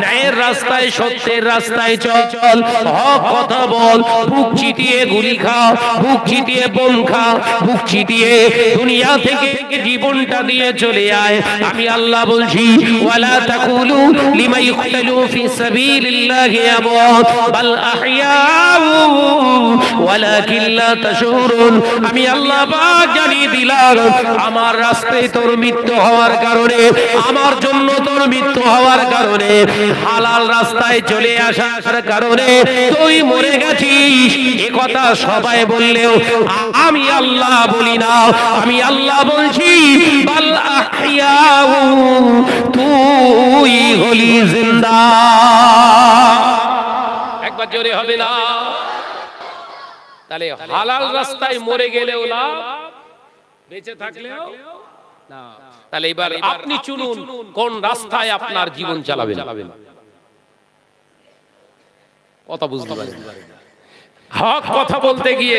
ন্যায়ের রাস্তায়, সত্যের রাস্তায় চল, হক কথা বল, বুক চিতিয়ে গুলি খা, বুক চিতিয়ে বোম খা, বুক চিতিয়ে দুনিয়া থেকে জীবনটা দিয়ে চলে আয়। আমি আল্লাহ বলছি ওয়ালা তাকুলু লিমা ইকতালু ফি সাবিলিল্লাহি আমওয়াত বাল আহইয়াউ ওয়ালাকিন লা তাশউরুন। আমি আল্লাহ পাক জানিয়ে দিলাম আমার রাস্তায় তোর মৃত্যু হওয়ার কারণে, আমার জন্য তোর মৃত্যু হওয়ার কারণে, হালাল রাস্তায় চলে আসার কারণে তুই মরে গেছিস। এ কথা সবাই বললেও আমি আল্লাহ বলি না, আমি আল্লাহ বলছি বাল আহইয়াউ, তুই হলি জিন্দা। একবার জোরে হবে না? তাহলে হালাল রাস্তায় মরে গেলেও লাভ, বেঁচে থাকলেও না। তাহলে এবার আপনি চুনুন কোন রাস্তায় আপনার জীবন চালাবেন। কথা বুঝতে পারেন? হক কথা বলতে গিয়ে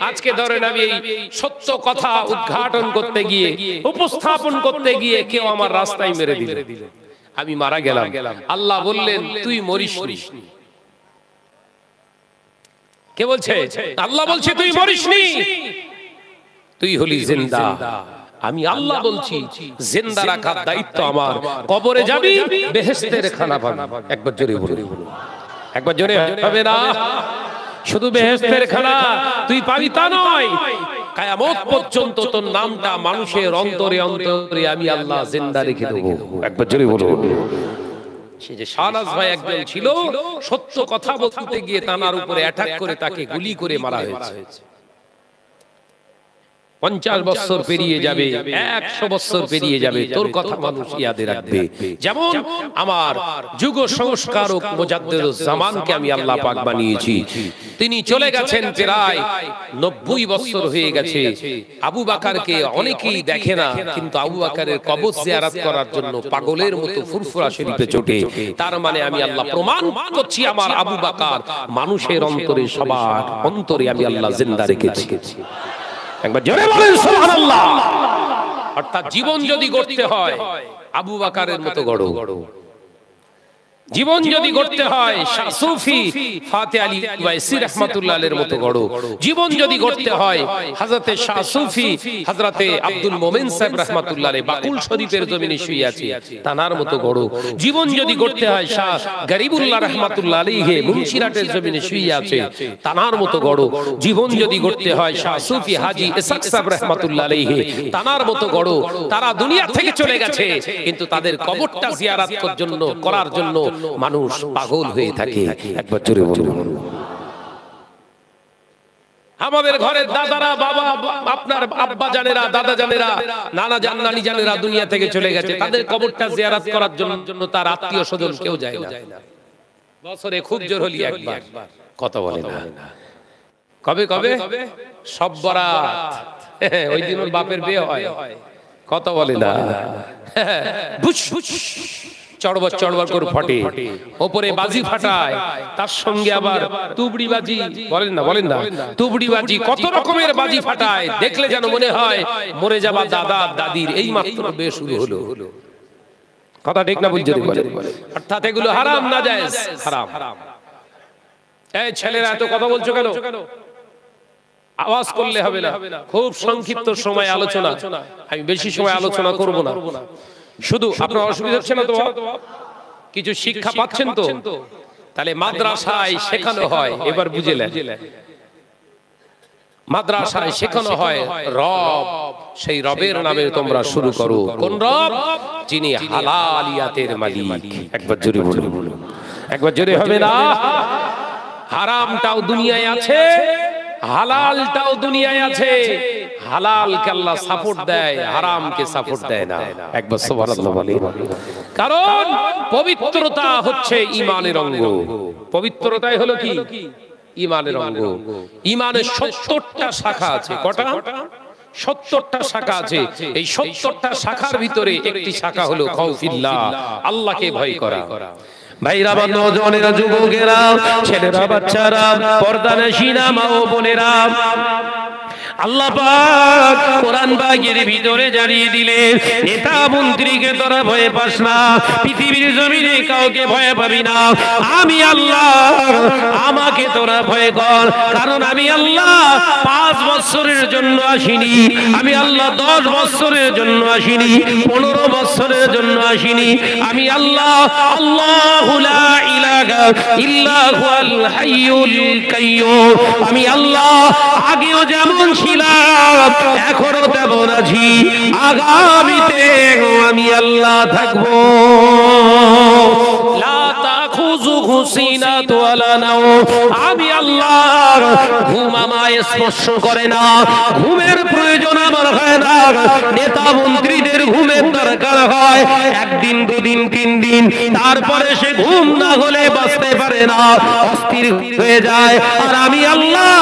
আজকে ধরেন আমি এই সত্য কথা উদ্ঘাটন করতে গিয়ে, উপস্থাপন করতে গিয়ে কেউ আমার রাস্তায় মেরে দিল, আমি মারা গেলাম। আল্লাহ বললেন তুই মরিসনি। কে বলছে? আল্লাহ বলছে তুই মরিসনি, তুই হলি জিন্দা। আমি আল্লাহ বলছি জিন্দা রাখার দায়িত্ব আমার। কবরে যাবি, বেহেশতের খানা পাবি। একবার জোরে বলুন, একবার জোরে হবে না? শুধু বেহেশতের খানা তুই পাবি তা নয়, কিয়ামত পর্যন্ত তোর নামটা মানুষের অন্তরে অন্তরে আমি আল্লাহ জিন্দা রেখে দেব। একবার জোরে বলুন। সে যে শাহনাজ ভাই একজন ছিল, সত্য কথা বলতে গিয়ে তানার উপরে অ্যাটাক করে তাকে গুলি করে মারা হয়েছে। 50 বছর পেরিয়ে যাবে, 100 বছর পেরিয়ে যাবে, তোর কথা মানুষ ইয়াদে রাখবে। যেমন আমার যুগ সংস্কারক মুজাদ্দিদুজ জামানকে আমি আল্লাহ পাক বানিয়েছি, তিনি চলে গেছেন, প্রায় 90 বছর হয়ে গেছে। আবু বকরকে অনেকেই দেখে না, কিন্তু আবু বকরের কবর জিয়ারত করার জন্য পাগলের মতো ফুরফুরা শরীফে ছোটে। তার মানে আমি আল্লাহ প্রমাণ করছি, আমার আবু বকর মানুষের অন্তরে, সবার অন্তরে আমি আল্লাহ জিন্দা রেখেছি। একবার জোরে বলেন সুবহানাল্লাহ। অর্থাৎ জীবন যদি গড়তে হয় আবু বকরের মতো গড়ো, জীবন যদি গড়তে হয় শাহ সুফি ফাতে আলী ওয়াইসি রাহমাতুল্লাহ আলাইহির মতো গড়ো, জীবন যদি গড়তে হয় হযরতে শাহ সুফি হযরতে আব্দুল মোমেন সাহেব রাহমাতুল্লাহ আলাইহি বাকুল শরীফের জমিনে শুয়ে আছে তানার মতো গড়ো, জীবন যদি গড়তে হয় শাহ গরিবুল্লাহ রাহমাতুল্লাহ আলাইহি মুন্সিরাটের জমিনে শুয়ে আছে তানার মতো গড়ো, জীবন যদি গড়তে হয় শাহ সুফি হাজী ইসহাক সাহেব রাহমাতুল্লাহ আলাইহি তানার মতো গড়ো। তারা দুনিয়া থেকে চলে গেছে, কিন্তু তাদের কবরটা জিয়ারত করার জন্য মানুষ পাগল হয়ে থাকে। একবার জোরে বলুন। আমাদের ঘরের দাদারা, বাবা, আপনার আব্বা জানেরা, দাদা জানেরা, নানা জান, নানি জানেরা দুনিয়া থেকে চলে গেছে, তাদের কবরটা জিয়ারত করার জন্য তার আত্মীয় স্বজন কেউ যায় না। বছরে খুব জোর হলি একবার, কথা বলে না। কবে কবে? সব বরাত, ওই দিন ওর বাপের বিয়ে হয়, কথা বলে না। বুঝ বুঝ চড়বর চড়বর করে ফটে, ওপরে বাজি ফাটায়, তার সঙ্গে আবার তুবড়ি বাজি, বলেন না তুবড়ি বাজি, কত রকমের বাজি ফাটায়, দেখলে যেন মনে হয় মরে যাবা দাদা দাদির এই মাত্র বিয়ে শুরু হলো। কথা ঠিক না বুঝতে বলেন? অর্থাৎ এগুলো হারাম, নাজায়েজ, হারাম। এই ছেলেরা এত কথা বলছো কেন? আওয়াজ করলে হবে না, খুব সংক্ষিপ্ত সময় আলোচনা, আমি বেশি সময় আলোচনা করব না। শুধু আপনার অসুবিধা হচ্ছে না তো? কিছু শিক্ষা পাচ্ছেন তো? তাহলে মাদ্রাসায় শেখানো হয়, এবার বুঝলেন, মাদ্রাসায় শেখানো হয় রব, সেই রবের নামে তোমরা শুরু করো। কোন রব? যিনি হালালিয়াতের মালিক। একবার জোরে বলুন, একবার জোরে হবে না? হারামটাও দুনিয়ায় আছে, হালালটাও দুনিয়ায় আছে। হালালকে আল্লাহ সাপোর্ট দেয়, হারামকে সাপোর্ট দেয় না। একবার সুবহানাল্লাহ বলেন। কারণ পবিত্রতা হচ্ছে ঈমানের অঙ্গ। পবিত্রতাই হলো কি? ঈমানের অঙ্গ। ঈমানের 70টা শাখা আছে। কটা? 70টা শাখা আছে। এই 70টা শাখার ভিতরে একটি শাখা হলো খাউফিল্লাহ, আল্লাহকে ভয় করা। ভাইরা, নওজওয়ানেরা, যুবকেরা, ছেলেরা, বাচ্চারা, পর্দানশীনা মা ও বোনেরা, আল্লাহ পাক কোরআন পাকের ভিতরে জানিয়ে দিলেন, নেতা মন্ত্রীকে তোরা ভয় পাস না, পৃথিবীর জমিনে কাউকে ভয় পাবি না, আমি আল্লাহ, আমাকে তোরা ভয় কর। কারণ আমি আল্লাহ 5 বছরের জন্য আসিনি, আমি আল্লাহ 10 বছরের জন্য আসিনি, 15 বছরের জন্য আসিনি। আমি আল্লাহ, আল্লাহু লা ইলাহা ইল্লা হুয়াল হাইয়ুল কাইয়্যুম। আমি আল্লাহ আগেও যেমন ছিলাম, এখনো তেমন আছি, আগামীতে আমি আল্লাহ থাকবো। লা তাখুযুহু সিনাতুন ওয়ালা নাওম। আমি আল্লাহ, ঘুম আমায় স্পর্শ করে না, ঘুমের প্রয়োজন আমার হয় না। নেতা মন্ত্রীদের ঘুমের দরকার হয় 1 দিন, 2 দিন, 3 দিন, তারপরে সে ঘুম না হলে বাঁচতে পারে না, অস্থির হয়ে যায়। আর আমি আল্লাহ,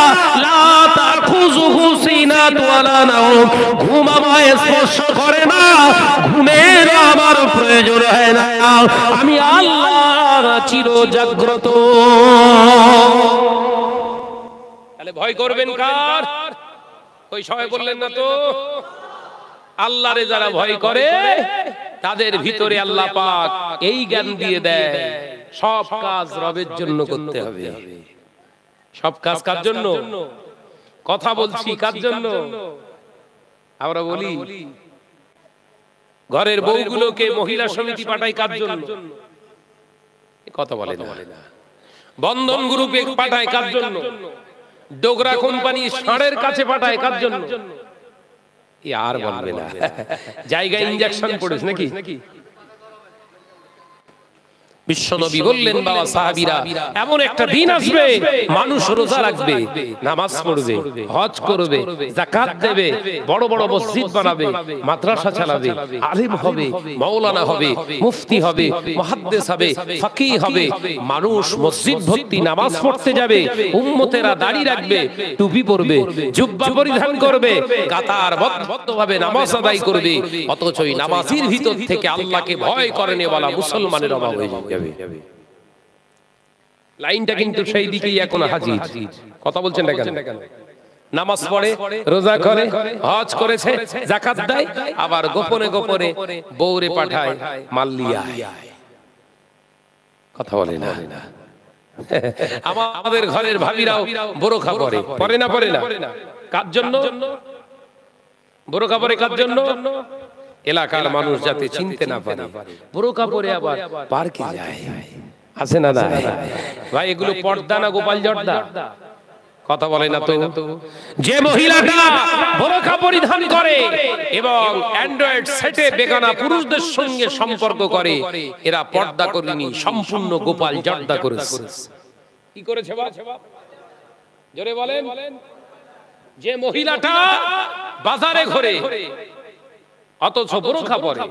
লা তাখুযুহু সিনাতুন ওয়ালা নাওম, ঘুম আমায় স্পর্শ করে না, ঘুমের আমার প্রয়োজন হয় না। আমি আল্লাহ চির জাগ্রত। তাহলে ভয় করবেন কার? ওই সবাই বললেন না তো? আল্লাহরে যারা ভয় করে তাদের ভিতরে আল্লাহ পাক এই জ্ঞান দিয়ে দেয়, সব কাজ রবের জন্য করতে হবে। সব কাজ কার জন্য? কথা বলছি কার জন্য? আমরা বলি ঘরের বউগুলোকে মহিলা সমিতি পাঠায় কার জন্য? কথা বলে না। বন্ধন গ্রুপে পাঠায় কার জন্য? ডোগরা কোম্পানি ষাঁড়ের কাছে পাঠায় কার জন্য? আর বলবে না, জায়গায় ইনজেকশন পড়েছে নাকি? বিশ্বনবী বললেন বাবা সাহাবীরা, এমন একটা দিন আসবে মানুষ রোজা রাখবে, নামাজ পড়বে, হজ করবে, যাকাত দেবে, বড় বড় মসজিদ বানাবে, মাদ্রাসা চালাবে, আলেম হবে, মাওলানা হবে, মুফতি হবে, মুহাদ্দিস হবে, ফাকিহ হবে, মানুষ মসজিদ ভর্তি নামাজ পড়তে যাবে, উম্মতেরা দাড়ি রাখবে, টুপি পরবে, জুব্বা পরিধান করবে, কাতারবদ্ধভাবে নামাজ আদায় করবে, অথচ এই নামাজের ভিতর থেকে আল্লাহকে ভয় করেনে বলা মুসলমানের অভাব হয়ে যাবে। লাইনটা কিন্তু সেই দিকেই এখন হাজির। কথা বলছেন না কেন? নামাজ পড়ে, রোজা করে, হজ করেছে, যাকাত দেয়, আবার গোপনে গোপনে বউরে পাঠায় মাল্লিয়া। কথা বলে না? আমাদের ঘরের ভাবিরাও বোরখা পরে, পরে না? পরে না? কার জন্য বোরখা পরে? কার জন্য? এলাকার মানুষ যাতে চিনতে না পারে। বোরখা পরে আবার পার্কে যায়, আছে না? না ভাই, এগুলো পর্দা না গোপাল জর্দা? কথা বলে না তো? যে মহিলাটা বোরখা পরিধান করে এবং অ্যান্ড্রয়েড সেটে বেগানা পুরুষদের সঙ্গে সম্পর্ক করে, এরা পর্দা করেনি, সম্পূর্ণ গোপাল জর্দা করেছে। কি করেছে বাপ? জোরে বলেন। যে মহিলাটা বাজারে ঘোরে অথচ বোরখা পরে,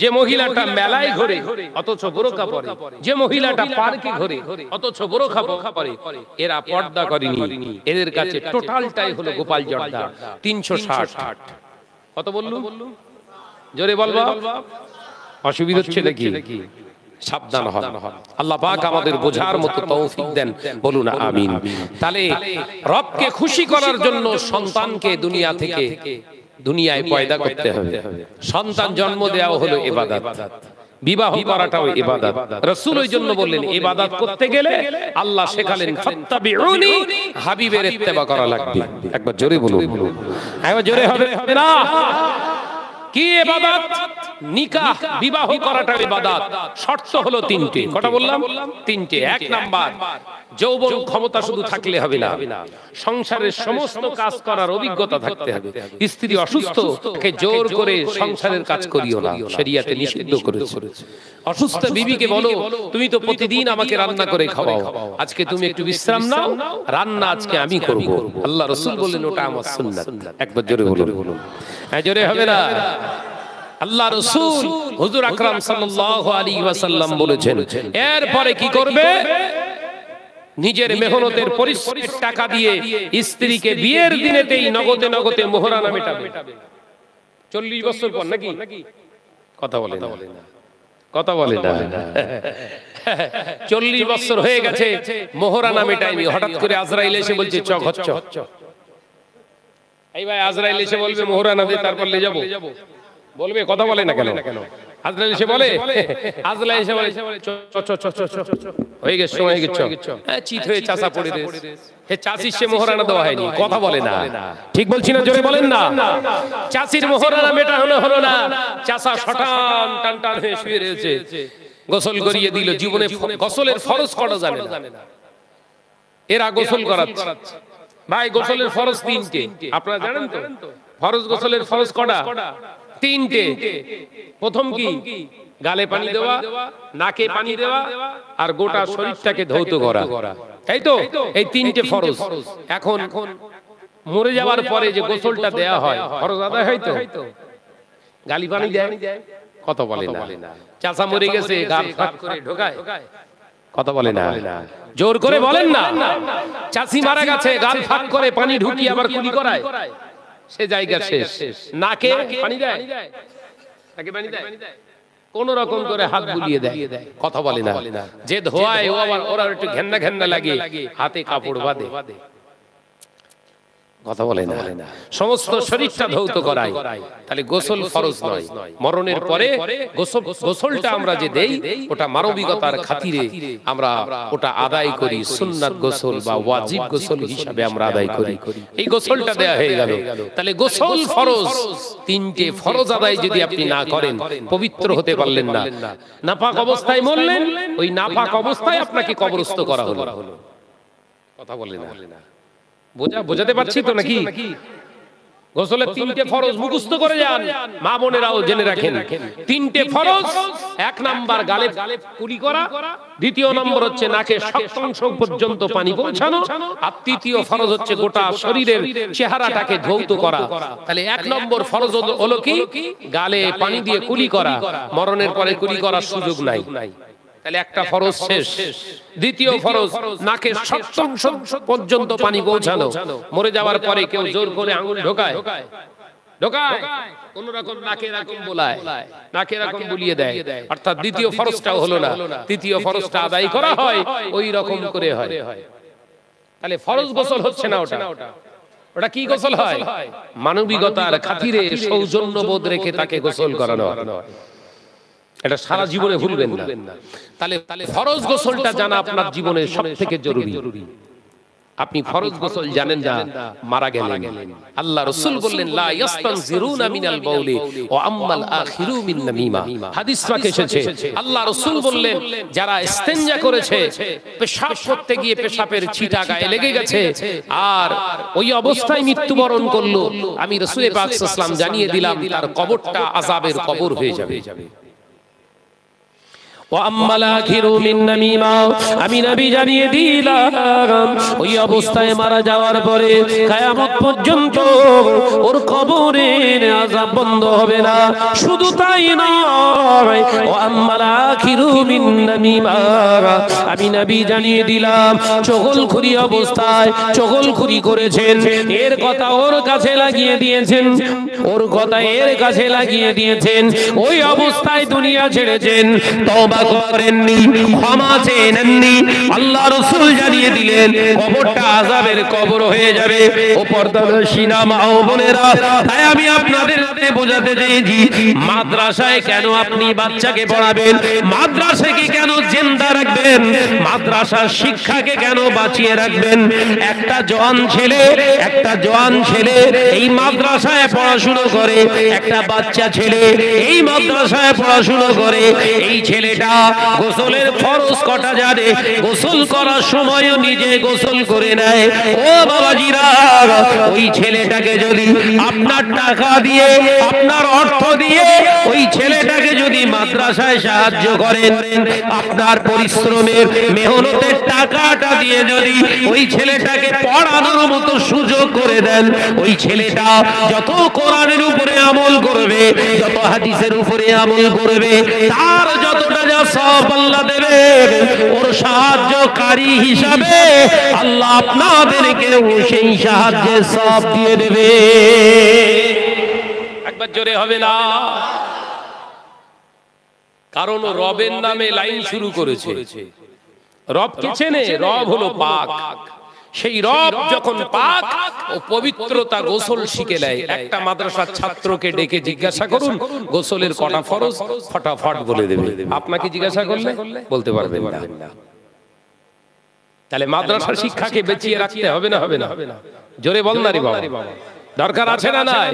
যে মহিলাটা মেলায় ঘোরে অথচ বোরখা পরে, যে মহিলাটা পার্কে ঘোরে অথচ বোরখা পরে, এরা পর্দা করেনি। এদের কাছে টোটালটাই হলো গোপাল জর্দা। 360। কত বললু? জোরে বলবা। অসুবিধা হচ্ছে নাকি? সাবধান হন। আল্লাহ পাক আমাদের বোঝার মতো তৌফিক দেন, বলুন আমিন। তাহলে রবকে খুশি করার জন্য সন্তানকে দুনিয়া থেকে দুনিয়ায় পয়দা করতে হবে। সন্তান জন্ম দেওয়া হলো ইবাদত, বিবাহ করাটাও ইবাদত। রাসূল ওই জন্য বললেন ইবাদত করতে গেলে আল্লাহ শেখালেন ফাত্তাবিউনি, হাবিবের ইত্তেবা করা লাগবে। একবার জোরে বলুন। একবার জোরে হবে না? কি ইবাদত? নিকাহ, বিবাহ করাটা ইবাদত। শর্ত হলো 3টে। কটা বললাম? 3টে। 1 নাম্বার, যৌবন ক্ষমতা শুধু থাকলে হবে না, সংসারের সমস্ত কাজ করার অভিজ্ঞতা থাকতে হবে। স্ত্রী অসুস্থ, তাকে জোর করে সংসারের কাজ করিও না, শরীয়তে নিষিদ্ধ করেছে। অসুস্থ বিবিকে বলো, তুমি তো প্রতিদিন আমাকে রান্না করে খাওয়াও, আজকে তুমি একটু বিশ্রাম নাও, রান্না আজকে আমি করব। আল্লাহ রাসূল বললেন ওটা আমার সুন্নাত। একবার জোরে বলুন। হ্যাঁ, জোরে হবে না? আল্লাহ রাসূল হুজুর আকরাম সাল্লাল্লাহু আলাইহি ওয়াসাল্লাম বলেছেন, এরপরে কি করবে? নিজের মেহনতের পরিশ্রমের টাকা দিয়ে স্ত্রীকে বিয়ের দিনেতেই নগদে নগদে মোহরানা মেটাবে। 40 বছর পর নাকি? কথা বলে না? কথা বলে না? 40 বছর হয়ে গেছে, মোহরানা মেটায়নি। হঠাৎ করে আজরাইল এসে বলছে চ ঘর চ। এই ভাই, আজরাইল এসে বলবে মোহরানা দে, তারপর লে যাব বলবে। কথা বলে না কেন? আজরাইল এসে বলে, আজরাইল এসে বলে চ চ চ চ চ, হয়ে গেছে, সময় হয়ে গেছে। চিত হয়ে চাচা পড়ে রে, হে চাচির সে মোহরানা দেওয়া হয়নি। কথা বলে না? ঠিক বলছি না? জোরে বলেন না? চাচির মোহরানা মেটা হলো না, চাচা শটান টান টান হয়ে শুয়ে রয়েছে। গোসল করিয়ে দিল, জীবনে গোসলের ফরজ করা জানে না, এরা গোসল করাচ্ছে। ভাই, গোসলের ফরজ 3টে, আপনারা জানেন তো? ফরজ গোসলের ফরজ কটা? 3টে। প্রথম কি? গালে পানি দেওয়া, নাকে পানি দেওয়া, আর গোটা শরীরটাকে ধৌত করা, তাই তো? এই 3টে ফরজ। এখন মরে যাওয়ার পরে যে গোসলটা দেয়া হয়, ফরজ আদায় হয় তো? গালি পানি দেয়? কথা বলে না? চাচা মরে গেছে, গাল ফাঁক করে ঢোকায়? কথা বলে না? জোর করে বলেন না? চাচি মারা গেছে, গাল ফাঁক করে পানি ঢুকিয়ে আবার কুলি করায়, সে জায়গা শেষ। নাকে পানি দেয়? নাকে পানি দেয়? কোন রকম করে হাত বুলিয়ে দেয়। কথা বলে না? যে ধোয়ায় ও আবার ওরা একটু ঘেন্না ঘেন্না লাগে, হাতে কাপড় বাঁধে। কথা বলে না? সমস্ত শরীরটা ধৌত করায়। তাহলে গোসল ফরজ নয়। মরণের পরে গোসলটা আমরা যে দেই, ওটা মানবিকতার খাতিরে আমরা ওটা আদায় করি। সুন্নাত গোসল বা ওয়াজিব গোসল হিসাবে আমরা আদায় করি। এই গোসলটা দেয়া হয়ে গেল। তাহলে গোসল ফরজ। 3টে ফরজ আদায় যদি আপনি না করেন, পবিত্র হতে পারলেন না, নাপাক অবস্থায় মরলেন, ওই নাপাক অবস্থায় আপনাকে কবরস্থ করা হলো। কথা বলে না? বোঝাতে পারছি তো নাকি? গোসলের তিনটে ফরজ মুখস্থ করে যান, মা বোনেরাও জেনে রাখেন। তিনটে ফরজ, এক নাম্বার গালে কুলি করা, দ্বিতীয় নম্বর হচ্ছে নাকে সপ্তাংশ পর্যন্ত পানি পৌঁছানো, আর তৃতীয় ফরজ হচ্ছে গোটা শরীরের চেহারাটাকে ধৌত করা। তাহলে এক নম্বর ফরজ হলো কি? গালে পানি দিয়ে কুলি করা। মরণের পরে কুলি করার সুযোগ নাই, তাহলে একটা ফরজ শেষ। দ্বিতীয় ফরজ নাকে সপ্তাংশ পর্যন্ত পানি পৌঁছানো। মরে যাওয়ার পরে কেউ জোর করে আঙুল ঢোকায় কোন রকম নাকে এরকম বোলায়, নাকে এরকম বুলিয়ে দেয়, অর্থাৎ দ্বিতীয় ফরজটাও হলো না। তৃতীয় ফরজটা আদায় করা হয় ওই রকম করে হয়। তাহলে ফরজ গোসল হচ্ছে না, ওটা কি গোসল হয়? মানবিকতার খাতিরে সৌজন্যবোধ রেখে তাকে গোসল করানো হয়। এটা সারা জীবনে ভুলবেন না। তাহলে ফরজ গোসলটা জানা আপনার জীবনে সবথেকে জরুরি। আপনি ফরজ গোসল জানেন না, মারা গেলেন। আল্লাহ রাসূল বললেন লা ইস্তানজিরুনা মিনাল বাউলি ওয়া আম্মাল আখিরু মিন নামিমা। হাদিস পাকে এসেছে আল্লাহ রাসূল বললেন যারা ইস্তেনজা করেছে, পেশাব করতে গিয়ে পেশাবের ছিটা গায়ে লেগে গেছে আর ওই অবস্থায় মৃত্যুবরণ করলো, আমি রাসূল পাক সাল্লাল্লাহু আলাইহি ওয়াসাল্লাম জানিয়ে দিলাম তার কবরটা আযাবের কবর হয়ে যাবে। আমি নবী জানিয়ে দিলাম ওই অবস্থায় মারা যাওয়ার পরে কিয়ামত পর্যন্ত ওর কবরের আযাব বন্ধ হবে না। শুধু তাই নয়, আমি নবী জানিয়ে দিলাম চগলখুরি অবস্থায় চগলখুরি করেছেন, এর কথা ওর কাছে লাগিয়ে দিয়েছেন, ওর কথা এর কাছে লাগিয়ে দিয়েছেন, ওই অবস্থায় দুনিয়া ছেড়েছেন, তওবা করেননি, ক্ষমা চেয়েননি, আল্লাহ রাসূল জানিয়ে দিলেন কবরটা আযাবের কবর হয়ে যাবে। ও পর্দানশীনা মা ও বোনেরা, তাই আমি আপনাদেরকে বোঝাতে চেয়েছি মাদ্রাসায় কেন আপনি বাচ্চাকে পড়াবেন, মাদ্রাসাকে কেন জিন্দা রাখবেন, মাদ্রাসার শিক্ষাকে কেন বাঁচিয়ে রাখবেন। একটা জওয়ান ছেলে এই মাদ্রাসায় পড়াশোনা করে, একটা বাচ্চা ছেলে এই মাদ্রাসায় পড়াশোনা করে, এই ছেলেটা গোসলের ফরজ কটা জানে, গোসল করার সময়ও নিজে গোসল করে নেয়। ও বাবাজিরা, ওই ছেলেটাকে যদি আপনার টাকা দিয়ে, আপনার অর্থ দিয়ে ওই ছেলেটাকে যদি মাদ্রাসায় সাহায্য করেন, আপনার পরিশ্রমের মেহনতের টাকাটা দিয়ে যদি ওই ছেলেটাকে পড়ানোর মতো সুযোগ করে দেন, ওই ছেলেটা যত কোরআনের উপরে আমল করবে, যত হাদিসের উপরে আমল করবে, তার যতটা যা সওয়াব আল্লাহ দেবে, ওর সাহায্যকারী হিসাবে আল্লাহ আপনাদেরকে সেই সাহায্যের সওয়াব দিয়ে দেবে। একবার জোরে হবে না? কারণ ও রবের নামে লাইন শুরু করেছে। রব কে চেনে? রব হলো পাক। সেই রব যখন পাক ও পবিত্রতা গোসল শিখে নেয়, একটা মাদ্রাসার ছাত্রকে ডেকে জিজ্ঞাসা করুন গোসলের কটা ফরজ, ফটাফট বলে দেবে। আপনাকে জিজ্ঞাসা করলে বলতে পারবেন না। তাহলে মাদ্রাসার শিক্ষাকে বেঁচিয়ে রাখতে হবে না? হবে না? জোরে বল না রে বাবা, দরকার আছে না নাই?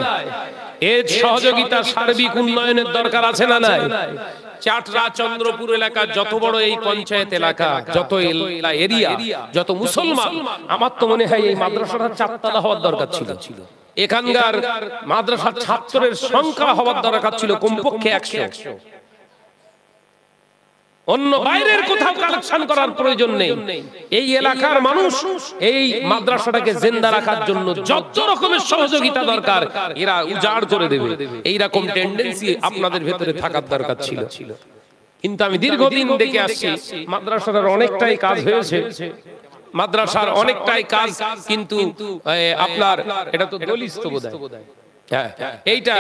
এর সহযোগিতা সার্বিক উন্নয়নের দরকার আছে না নাই? চাটরা চন্দ্রপুর এলাকা যত বড় এই পঞ্চায়েত এলাকা, যত এরিয়া, যত মুসলমান, আমার তো মনে হয় এই মাদ্রাসাটা চারতলা হওয়ার দরকার ছিল। এখানকার মাদ্রাসার ছাত্রের সংখ্যা হওয়ার দরকার ছিল কমপক্ষে 100। অন্য বাইরের কোথাও কালেকশন করার প্রয়োজন নেই। এই এলাকার মানুষ এই মাদ্রাসাটাকে জিন্দা রাখার জন্য যত রকমের সহযোগিতা দরকার এরা উজাড় করে দেবে, এইরকম টেন্ডেন্সি আপনাদের ভেতরে থাকার দরকার ছিল। কিন্তু আমি দীর্ঘদিন দেখে আসছি মাদ্রাসার অনেকটাই কাজ হয়েছে, মাদ্রাসার অনেকটাই কাজ, কিন্তু আপনার এটা তো দলিত বোধহয়, এইটা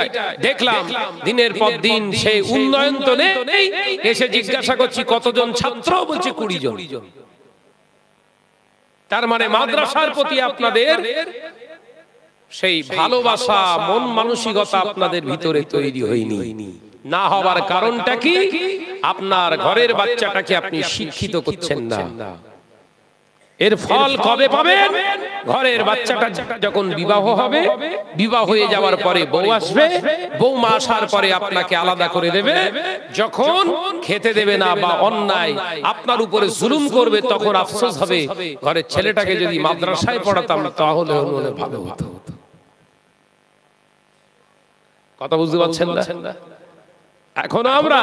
দেখলাম দিনের পর দিন সেই উন্নয়ন তো নেই। এসে জিজ্ঞাসা করছি কতজন ছাত্র, বলছে 20 জন। তার মানে মাদ্রাসার প্রতি আপনাদের সেই ভালোবাসা, মন মানসিকতা আপনাদের ভিতরে তৈরি হয়নি। না হওয়ার কারণটা কি? আপনার ঘরের বাচ্চাটাকে আপনি শিক্ষিত করছেন না। এর ফল কবে পাবেন? ঘরের বাচ্চাটা যখন বিবাহ হবে, বিবাহ হয়ে যাওয়ার পরে বউ আসবে, বৌমা আসার পরে আপনাকে আলাদা করে দেবে, যখন খেতে দেবে না বা অন্যায় আপনার উপরে জুলুম করবে, তখন আফসোস হবে ঘরের ছেলেটাকে যদি মাদ্রাসায় পড়াতাম তাহলে ভালো হতো। কথা বুঝতে পারছেন না? এখন আমরা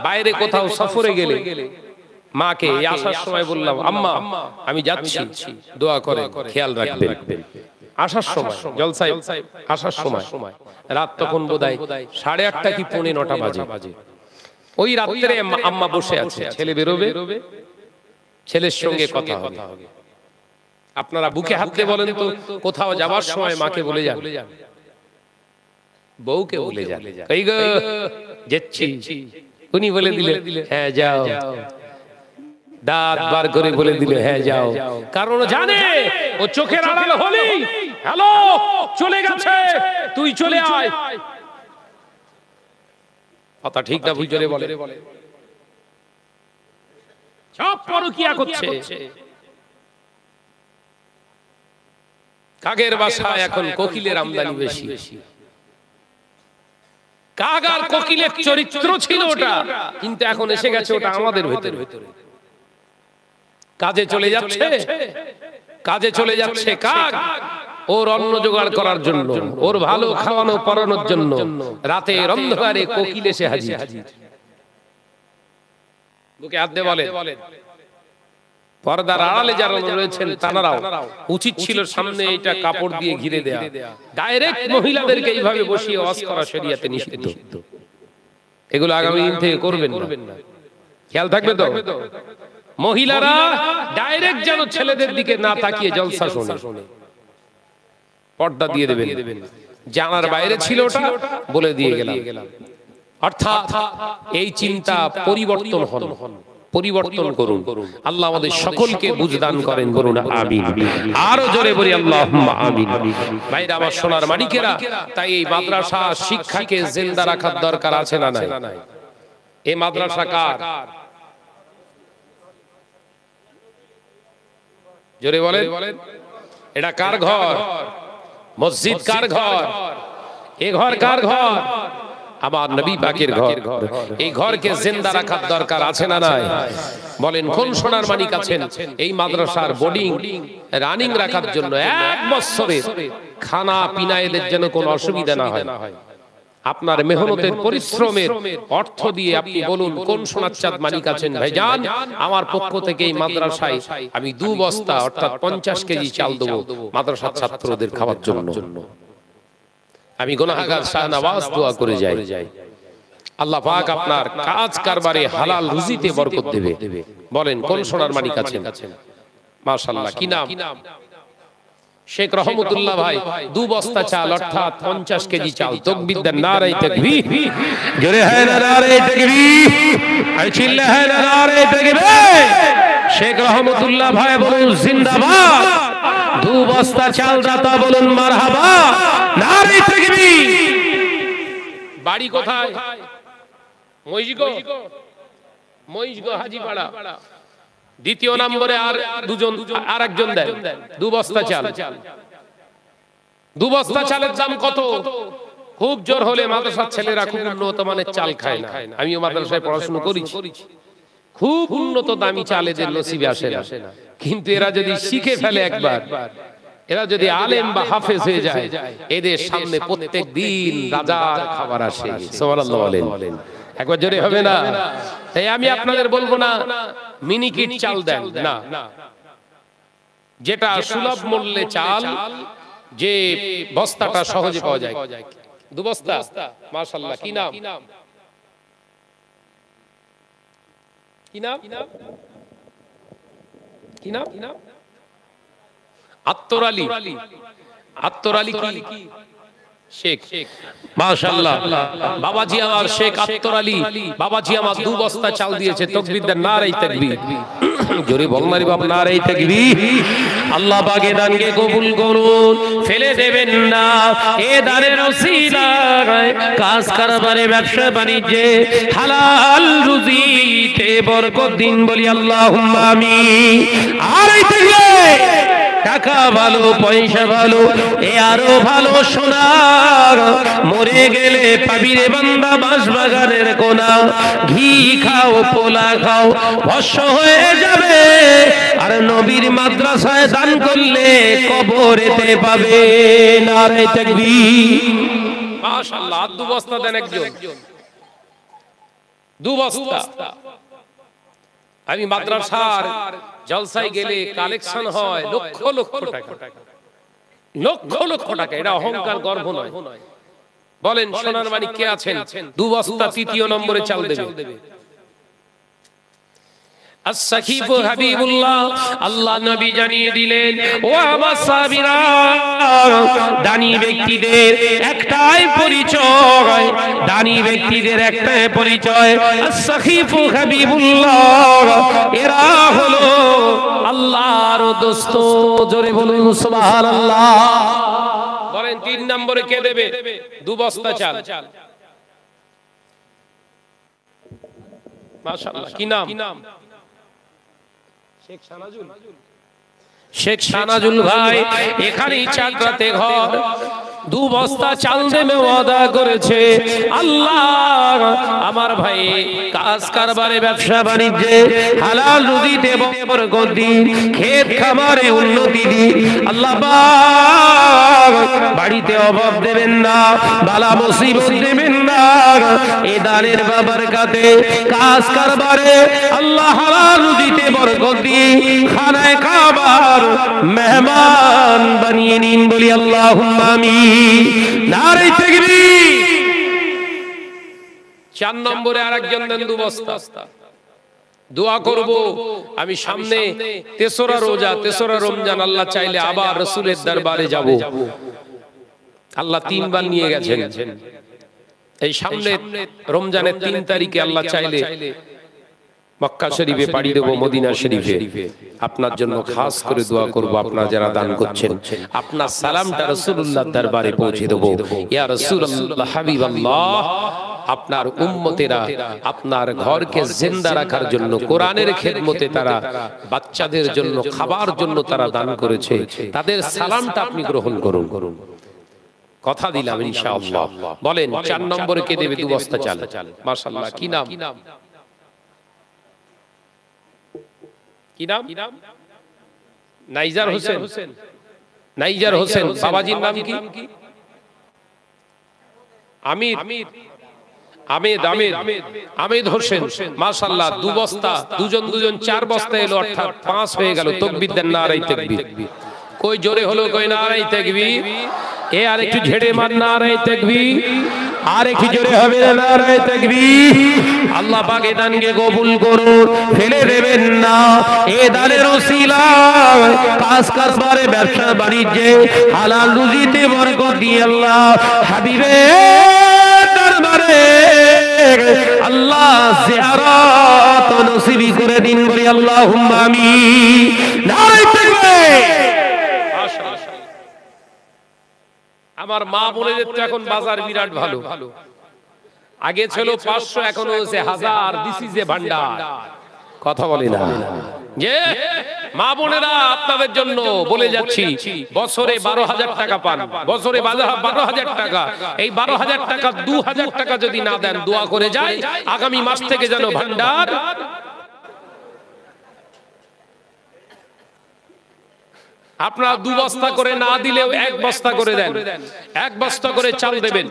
বাইরে কোথাও সফরে গেলে মাকে আসার সময় বললাম, আম্মা আমি যাচ্ছি, দোয়া করে খেয়াল রাখবেন। আসার সময় জলসায় আসার সময় রাত তখন বোধহয় 8:30 কি 8:45 বাজে। ওই রাত্রে আম্মা বসে আছে, ছেলে বেরোবে, ছেলের সঙ্গে কথা হবে। আপনারা বুকে হাত দিয়ে বলেন তো, কোথাও যাবার সময় মাকে বলে যান, বউকে বলে যান, কই গো যাচ্ছি, উনি বলে দিলে হ্যাঁ যাও, দাঁত বার করে বলে দিলে হ্যাঁ যাও, কারণ জানে ও চোখের আড়াল হলেই হ্যালো চলে গেছে, তুই চলে আয়। কথা ঠিক না ভুল জোরে বলে? সব পরকিয়া করছে। কাকের বাসায় এখন কোকিলের আমদানি বেশি। কাক আর কোকিলের চরিত্র ছিল ওটা, কিন্তু এখন এসে গেছে ওটা আমাদের ভেতরে। কাজে চলে যাচ্ছে কাক ওর অন্ন জোগাড় করার জন্য, ওর ভালো খাওয়ানো পরানোর জন্য। রাতের অন্ধকারে কোকিল এসে হাজির। বুকে হাত দিয়ে বলে, পর্দার আড়ালে যারা রয়েছেন তারাও উচিত ছিল সামনে এটা কাপড় দিয়ে ঘিরে দেয়া। ডাইরেক্ট মহিলাদেরকে এইভাবে বসিয়ে ওয়াজ করা শরীয়তে নিষিদ্ধ। এগুলো আগামী দিন থেকে করবেন না, খেয়াল থাকবে তো? মহিলারা ডাইরেক্ট যেন ছেলেদের দিকে না তাকিয়ে জলসা শোনে, পর্দা দিয়ে দেবেন। জানার বাইরে ছিল ওটা, বলে দিয়ে গেলাম। অর্থাৎ এই চিন্তা পরিবর্তন করুন। আল্লাহ আমাদের সকলকে বুঝদান করেন, বলুন আমিন। আরো জোরে বলি আল্লাহুম্মা আমিন। ভাইরা আমার সোনার মানিকেরা, তাই এই মাদ্রাসা শিক্ষাকে জিন্দা রাখার দরকার আছে না নাই? এই মাদ্রাসা কার? জোরে বলেন, এটা কার ঘর? মসজিদ কার ঘর? এ ঘর কার ঘর? আমার নবী পাকের ঘর। এই ঘরকে জিন্দা রাখার দরকার আছে না নাই? বলেন কোন সোনার মানিক আছেন এই মাদ্রাসার বোর্ডিং রানিং রাখার জন্য 1 বছরের খানা পিনা এদের যেন কোনো অসুবিধা না হয়? আপনার মেহনতের পরিশ্রমের অর্থ দিয়ে আপনি বলুন কোন সোনার চাঁদ মালিক আছেন, ভাইজান আমার পক্ষ থেকে এই মাদ্রাসায় আমি 2 বস্তা অর্থাৎ 50 কেজি চাল দেব মাদ্রাসার ছাত্রদের খাওয়ার জন্য। আমি গুনাহগার শাহনওয়াজ দোয়া করে যাই, আল্লাহ পাক আপনার কাজ কারবারে হালাল রুজিতে বরকত দেবে। বলেন কোন সোনার মানিক আছেন? মাশাআল্লাহ, কি নাম? শেখ রহমতুল্লাহ ভাই 2 বস্তা চাল অর্থাৎ 50 কেজি চাল। তাকবীর দেন, নারে তাকবীর, জোরে হয় না নারে তাকবীর, আর চিল্লা হয় না নারে তাকবীর। শেখ রহমতুল্লাহ ভাই বলুন জিন্দাবাদ। 2 বস্তা চাল দাতা বলুন মারহাবা, নারে তাকবীর। বাড়ি কোথায়? মহিষগো হাজীপাড়া। দ্বিতীয় নম্বরে আর একজন দেন 2 বস্তা চাল। 2 বস্তা চালের দাম কত? খুব জোর হলে মাদ্রাসার ছেলেরা খুব উন্নত মানের চাল খায় না। আমিও মাদ্রাসায় পড়াশোনা করেছি, খুব উন্নত দামি চাল এদের নসিবে আসে না। কিন্তু এরা যদি শিখে ফেলে একবার, এরা যদি আলেম বা হাফেজ হয়ে যায়, এদের সামনে প্রত্যেক দিন রাজার খাবার আসে। সুবহানাল্লাহ বলেন, একবার জোরে হবে না? তাই আমি আপনাদের বলবো না মিনিকিট চাল দেন না, যেটা সুলভ মূল্যে চাল, যে বস্তাটা সহজে পাওয়া যায়। 2 বস্তা মাশাআল্লাহ। কি নাম? কি নাম? কি নাম? আত্তর আলী কি শেখ? মাশাআল্লাহ, বাবাজি আমার শেখ আত্তর আলী বাবাজি আমার 2 বস্তা চাল দিয়েছে। তাকবীর দেন, নারে তাকবীর, জোরে বল মারি বাবা, নারে তাকবীর। আল্লাহ পাক এ দানকে কবুল করুন, ফেলে দেবেন না। এ দানের ওসিলায় কাজ কারবারে, ব্যবসা বাণিজ্যে হালাল রুজিতে বরকত দিন, বলি আল্লাহুম্মা আমিন। আর এই তাকবীর। টাকা ভালো, পয়সা ভালো, এ আরো ভালো সোনা, মরে গেলে পাবি রে বান্দা বাঁশবাগানের কোনা। ঘি খাও, পোলা খাও, ভস্ম হয়ে যাবে, আর নবীর মাদ্রাসায় দান করলে কবরেতে পাবে। নারে তাকবীর। মাশাআল্লাহ, আর 2 বস্তা দেন একজন, 2 বস্তা। আমি মাদ্রাসার জলসায় গেলে কালেকশন হয় লক্ষ লক্ষ টাকা, লক্ষ লক্ষ টাকা। এটা অহংকার, গর্ব নয়। বলেন সোনার মানিক কে আছেন 2 বস্তা 3য় নম্বরে চাল দেবে? as-sakif habibullah, আল্লাহ নবী জানিয়ে দিলেন, ও আমার সাহাবীরা, দানি ব্যক্তিদের একটাই পরিচয়, দানি ব্যক্তিদের একটাই পরিচয়, as-sakif habibullah, এরা হলো আল্লাহর দোস্ত। জোরে বলুন সুবহানাল্লাহ। বলেন 3 নম্বরে কে দেবে 2 বস্তা চাল? মাশাআল্লাহ, কি নাম? শেখ সানাজুল ভাই। এখানেই চাকরাতে ঘর, 2 বস্তা চাল দেবে ওয়াদা করেছে। আল্লাহ আমার ভাই কাজ কারবারে, ব্যবসা বাণিজ্যে হালাল রুজিতে বরকত দিন, ক্ষেত খামারে উন্নতি দিন আল্লাহ পাক। বাড়িতে অভাব দেবেন না, বালা মুসিবত দেবেন না। এই দানের বরকতে কাজ কারবারে আল্লাহ হালাল রুজিতে বরকত দিন, খানায়ে কাবার মেহমান বানিয়ে নিন। বলি আল্লাহুম্মা আমিন। নারে তাকবীর। 4 নম্বরে আরেকজন দেন 2 বস্তা। দোয়া করব আমি সামনে 3রা রোজা, 3রা রমজান, আল্লাহ চাইলে আবার রাসূলের দরবারে যাব। আল্লাহ 3 বার নিয়ে গেছেন। এই সামনে রমজানের 3 তারিখে আল্লাহ চাইলে মক্কা শরীফে পাড়ি দেব, মদিনা শরীফে। আপনার জন্য খাস করে দোয়া করব। আপনারা যারা দান করছেন, আপনার সালামটা রাসূলুল্লাহর দরবারে পৌঁছে দেব। ইয়া রাসূলুল্লাহ, হাবিবাল্লাহ, আপনার উম্মতেরা আপনার ঘরকে জিন্দা রাখার জন্য, কোরআনের খেদমতে তারা, বাচ্চাদের জন্য খাবার জন্য তারা দান করেছে। তাদের সালামটা আপনি গ্রহণ করুন। কথা দিলাম ইনশাআল্লাহ। বলেন 4 নম্বরে কে দেবে 2 বস্তা চাল? মাশাআল্লাহ, কি নাম? কি নাম? নাইজার হোসেন। নাইজার হোসেন। বাবাজির নাম কি? আমির। আমিদ হোসেন। মাশাআল্লাহ, 2 বস্তা, দুজন 4 বস্তা এলো, অর্থাৎ 5 হয়ে গেল। তাকবীর দেন, নারে তাকবীর। কই জোরে হলো, কই নারে তাকবীর। এ আর একটু ঝেড়ে মার, নারে তাকবীর। আর একটু জোরে হবে, নারে তাকবীর। আল্লাহ পাক এই দানকে কবুল করুন, ফেলে দেবেন না। এই দানের ওসিলায় কাজ কারবারে, ব্যবসা বাণিজ্যে হালাল রুজিতে বরকত দিয়ে আল্লাহ হাবিবের দরবারে আল্লাহ জিয়ারত নসিব করে দিন। বলি আল্লাহুম্মা আমিন। নারে তাকবীর। আমার মা বোনেদের তো এখন বাজার বিরাট ভালো। আগে ছিল 500, এখন হয়েছে 1000। দিস ইজ এ ভান্ডার। কথা বলি না যে মা বোনেরা, আপনাদের জন্য বলে যাচ্ছি, বছরে 12,000 টাকা পান, বছরে 12,000 টাকা। এই 12,000 টাকা 2,000 টাকা যদি না দেন, দোয়া করে যায় আগামী মাস থেকে যেন ভান্ডার। আপনারা 2 বস্তা করে না দিলেও 1 বস্তা করে দেন, 1 বস্তা করে চাল দেবেন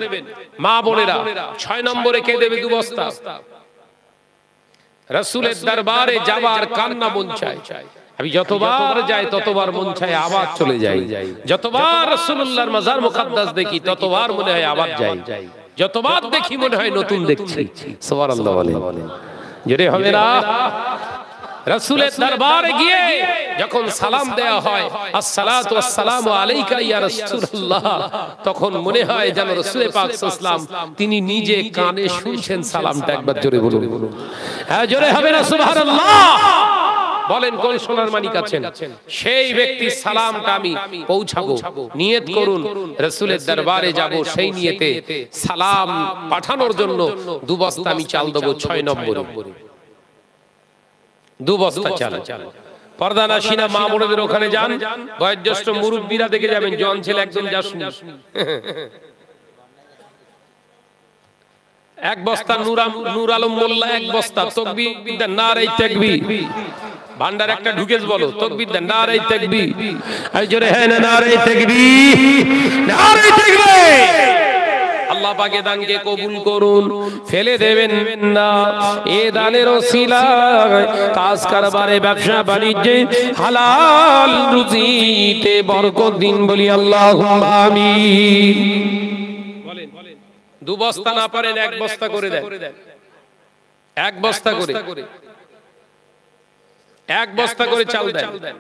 মা বোনেরা। 6 নম্বরে কে দেবে 2 বস্তা? রাসূলের দরবারে যাবার কান্না মন চায়। আমি যতবার যাই ততবার মন চায় আবার চলে যাই। যতবার রাসূলুল্লাহর মাজার মুকদ্দাস দেখি ততবার মনে হয় আবার যাই। যতবার দেখি মনে হয় নতুন দেখছি। সুবহানাল্লাহ বলেন, জোরে হবে না? রাসূলের দরবারে গিয়ে যখন সালাম দেয়া হয়, আসসালাতু ওয়াসসালামু আলাইকা ইয়া রাসূলুল্লাহ, তখন মনে হয় যেন রাসূল পাক সাল্লাল্লাহু আলাইহি ওয়াসাল্লাম তিনি নিজে কানে শুনছেন সালামটা। একবার জোরে বলুন। হ্যাঁ, জোরে হবে না? সুবহানাল্লাহ বলেন। কোন সোনার মানিক আছেন? সেই ব্যক্তির সালামটা আমি পৌঁছাবো। নিয়ত করুন, রাসূলের দরবারে যাব, সেই নিয়তে সালাম পাঠানোর জন্য 2 বস্তা আমি চাল দেব। 6 নম্বরে 2 বস্তা চাল। পর্দা নাশিনা মা বোনদের ওখানে যান, বয়োজ্যেষ্ঠ মুরব্বীরা দেখে যাবেন, জোয়ান ছেলে একদম যাসনি। 1 বস্তা নূর আলম মোল্লা, 1 বস্তা। তাকবীর দেন, নারে তাকবীর। ভান্ডার একটা ঢুকেছ বলো, তাকবীর দেন, নারে তাকবীর। আর জোরে হ্যাঁ না, নারে তাকবীর, নারে তাকবীর। আল্লাহ আল্লাহ পাকে দানকে কবুল করুন, ফেলে দেবেন না। এ দানের ওসিলায় কাজ কারবারে ব্যবসা বাণিজ্যে হালাল রুজিতে বরকত দিন বলি আল্লাহুম্মা আমিন। বলেন, 2 বস্তা না পারেন 1 বস্তা করে দেন, 1 বস্তা করে, 1 বস্তা করে চাল দেন।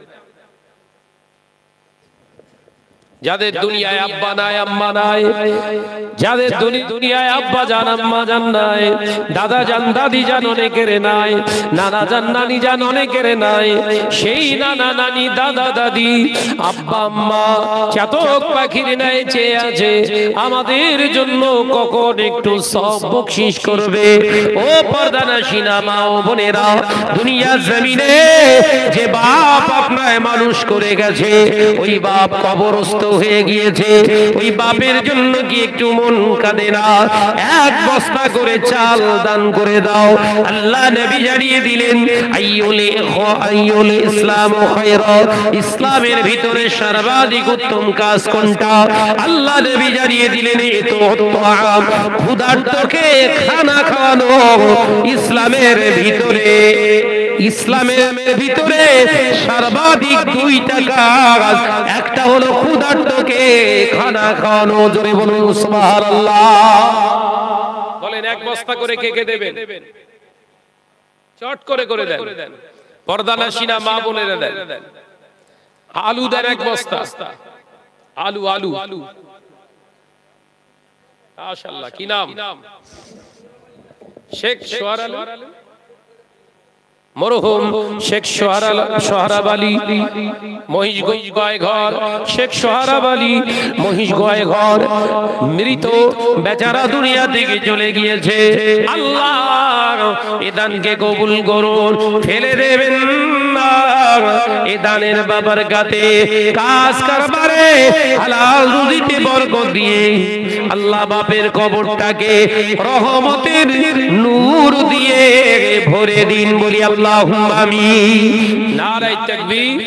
যাদের দুনিয়ায় আব্বা নাই আম্মা নাই, যাদের দুনিয়ায় আব্বা জান আম্মা জান নাই, দাদা জান দাদি জান অনেকের নাই, নানা জান নানি জান অনেকের নাই, সেই নানা নানি দাদা দাদি আব্বা আম্মা চাতক পাখির নাই চেয়ে আছে আমাদের জন্য কখন একটু সব বকশিশ করবে। ও পর্দানাশীনা মা ও বোনেরা, দুনিয়ার জমিনে যে বাপ আপনায় মানুষ করে গেছে, ওই বাপ কবরস্থ হয়ে গিয়েছে, ওই বাপের জন্য কি একটু মন কাঁদে না? 1 বস্তা করে চাল দান করে দাও। আল্লাহ নবী জানিয়ে দিলেন আইয়ুল ইসলাম খায়রা, ইসলামের ভিতরে সর্বাধিক উত্তম কাজ কোনটা? আল্লাহ নবী জানিয়ে দিলেন ক্ষুধার্তকে খানা খাওয়ানো। ইসলামের ভিতরে সর্বাধিক 2টা কাজ, একটা হলো ক্ষুধার্তকে খানা খাওয়ানো। জোরে বলুন সুবহানাল্লাহ। বলেন 1 বস্তা করে কে কে দেবেন? চট করে করে দেন। পর্দানাশীনা মা বোনেরা দেন। আলু দেন 1 বস্তা। আলু মাশাআল্লাহ। কি নাম? শেখ সোহরাব আলী, মরহুম শেখ সোহরাব আলী মহিষগঞ্জ গোয়াঘর। শেখ সোহরাব আলী মহিষগঞ্জ ঘর মৃত, বেচারা দুনিয়া থেকে চলে গিয়েছে। আল্লাহ এ দানকে কবুল করুন, ফেলে দেবেন না। এ দানের বাবার কাছে কাজ কারবারে হালাল রুজিতে বরকত দিয়ে আল্লাহ বাপের কবরটাকে রহমতের নূর দিয়ে ভরে দিন বলি আল্লাহুম্মা আমিন। নারে তাকবীর।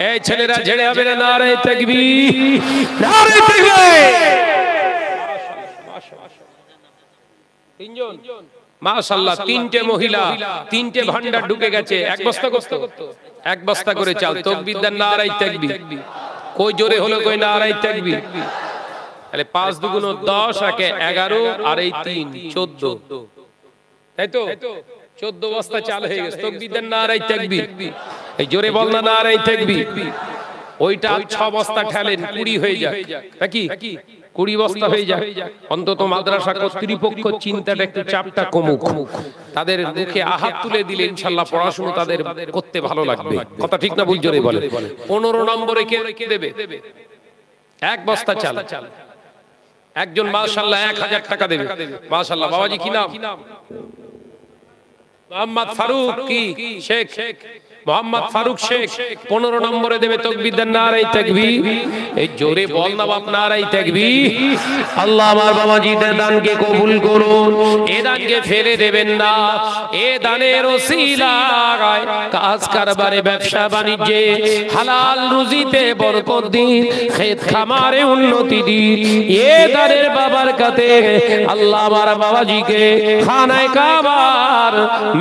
এই ছেলেরা ঝেড়ে হবে না, নারে তাকবীর, নারে তাকবীর। তিনজন মাশাআল্লাহ, 3টে মহিলা, 3টে ভান্ডার ঢুকে গেছে। 1 বস্তা করতে, 1 বস্তা করে চাল। তাকবীর দেন, নারে তাকবীর। কই জোরে হলো, কই নারে তাকবীর। তাহলে 5 দুগুণ 10, একে 11 আর এই 3 14, তাই তো 14 বস্তা চাল হয়ে গেছে। তাকবীর দেন, নারে তাকবীর। এই জোরে বল না, নারে তাকবীর। ওইটা 6 বস্তা ঠেলেন, 20 হয়ে যায় নাকি? 20 বস্তা হয়ে যায়। অন্তত মাদ্রাসা কর্তৃপক্ষ চিন্তাটা একটু, চাপটা কমুক, তাদের মুখে আহাত তুলে দিলে ইনশাআল্লাহ পড়াশোনা তাদের করতে ভালো লাগবে। কথা ঠিক না ভুল? জোরে বলে। 15 নম্বরে কে দেবে? 1 বস্তা চাল। একজন মাশাআল্লাহ 1000 টাকা দেবে। মাশাআল্লাহ। বাবাজি কি নাম? মোহাম্মদ ফারুক কি শেখ, মোহাম্মদ ফারুক শেখ 15 নম্বরে দেবে। তাকবীর দেন, নারে তাকবীর। এই জোরে বল না বাপ, নারে তাকবীর। আল্লাহ আমার বাবাজিদের দানকে কবুল করুন, এ দানকে ফেলে দেবেন না। এ দানের ওসিলায় কাজ কারবারে ব্যবসা বাণিজ্যে হালাল রুজিতে বরকত দিন, খেত খামারে উন্নতি দিন। এ দানের বাবার কাছে আল্লাহ আমার বাবাজিকে খানায়ে কাবার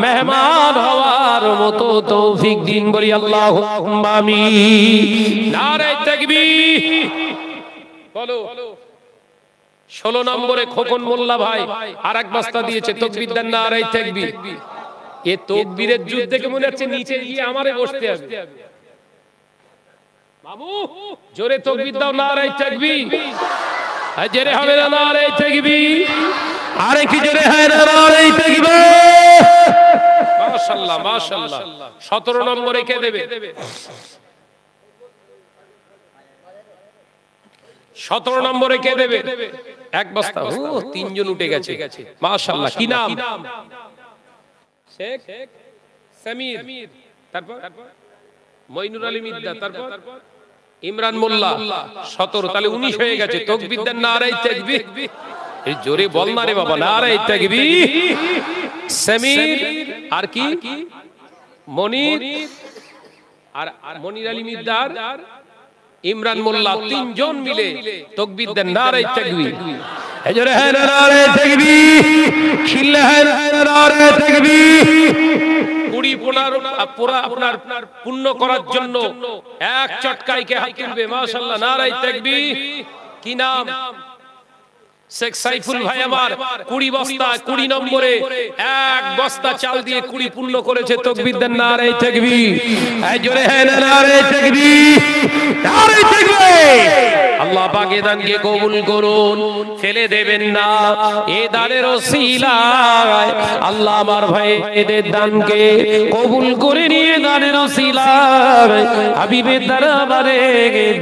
মেহমান হওয়ার মতো তৌফিক দিন বলি আল্লাহুম্মা আমিন। নারে তাকবীর। বলো। 16 নম্বরে খোকন মোল্লা ভাই আর 1 বস্তা দিয়েছে। তাকবীর দেন, নারে তাকবীর। এ তাকবীরের যুদ্ধ দেখে মনে হচ্ছে নিচে গিয়ে আমারে বসতে হবে। মামু জোরে তাকবীর দাও, নারে তাকবীর। আর জোরে হবে না, নারে তাকবীর। আরে কি জোরে হয় না, নারে তাকবীর। মাশাআল্লাহ মাশাআল্লাহ। 17 নম্বরে কে দেবে? 17 নম্বরে কে দেবে? 1 বস্তা। ও 3 জন উঠে গেছে। মাশাআল্লাহ। কি নাম? শেখ সামির। তারপর মইনুর আলী মিদ্দা। তারপর ইমরান মোল্লা। 17। তাহলে 19 হয়ে গেছে। তাকবীর দেন, নারে তাকবীর। এই জোরে বল না রে বাবা, নারে তাকবীর। সামির আর কি? মনির আর মনির আলী মিদ্দার, ইমরান মোল্লা, 3 জন মিলে তাকবীর দেন, নারে তাকবীর। এজরে হ্যাঁ নারে তাকবীর, চিল্লা হ্যাঁ নারে তাকবীর। 20 পুরা আপনার পূর্ণ করার জন্য এক চটকায় কে হাত তুলবে? মাশাআল্লাহ, নারে তাকবীর। কি নাম? শেখ সাইফুল ভাই আমার 20 বস্তা 20 নম্বরে এক বস্তা চাল দিয়ে 20 পূর্ণ করেছে। তাকবীর দেন, নারে তাকবীর। এই জোরে হ্যাঁ নারে তাকবীর, নারে তাকবীর। আল্লাহ পাক এ দানকে কবুল করুন, ফেলে দেবেন না। এ দানের ওসিলায় আল্লাহ আমার ভাইদের দানকে কবুল করে নিয়ে দানের ওসিলায় হাবিবের দরবারে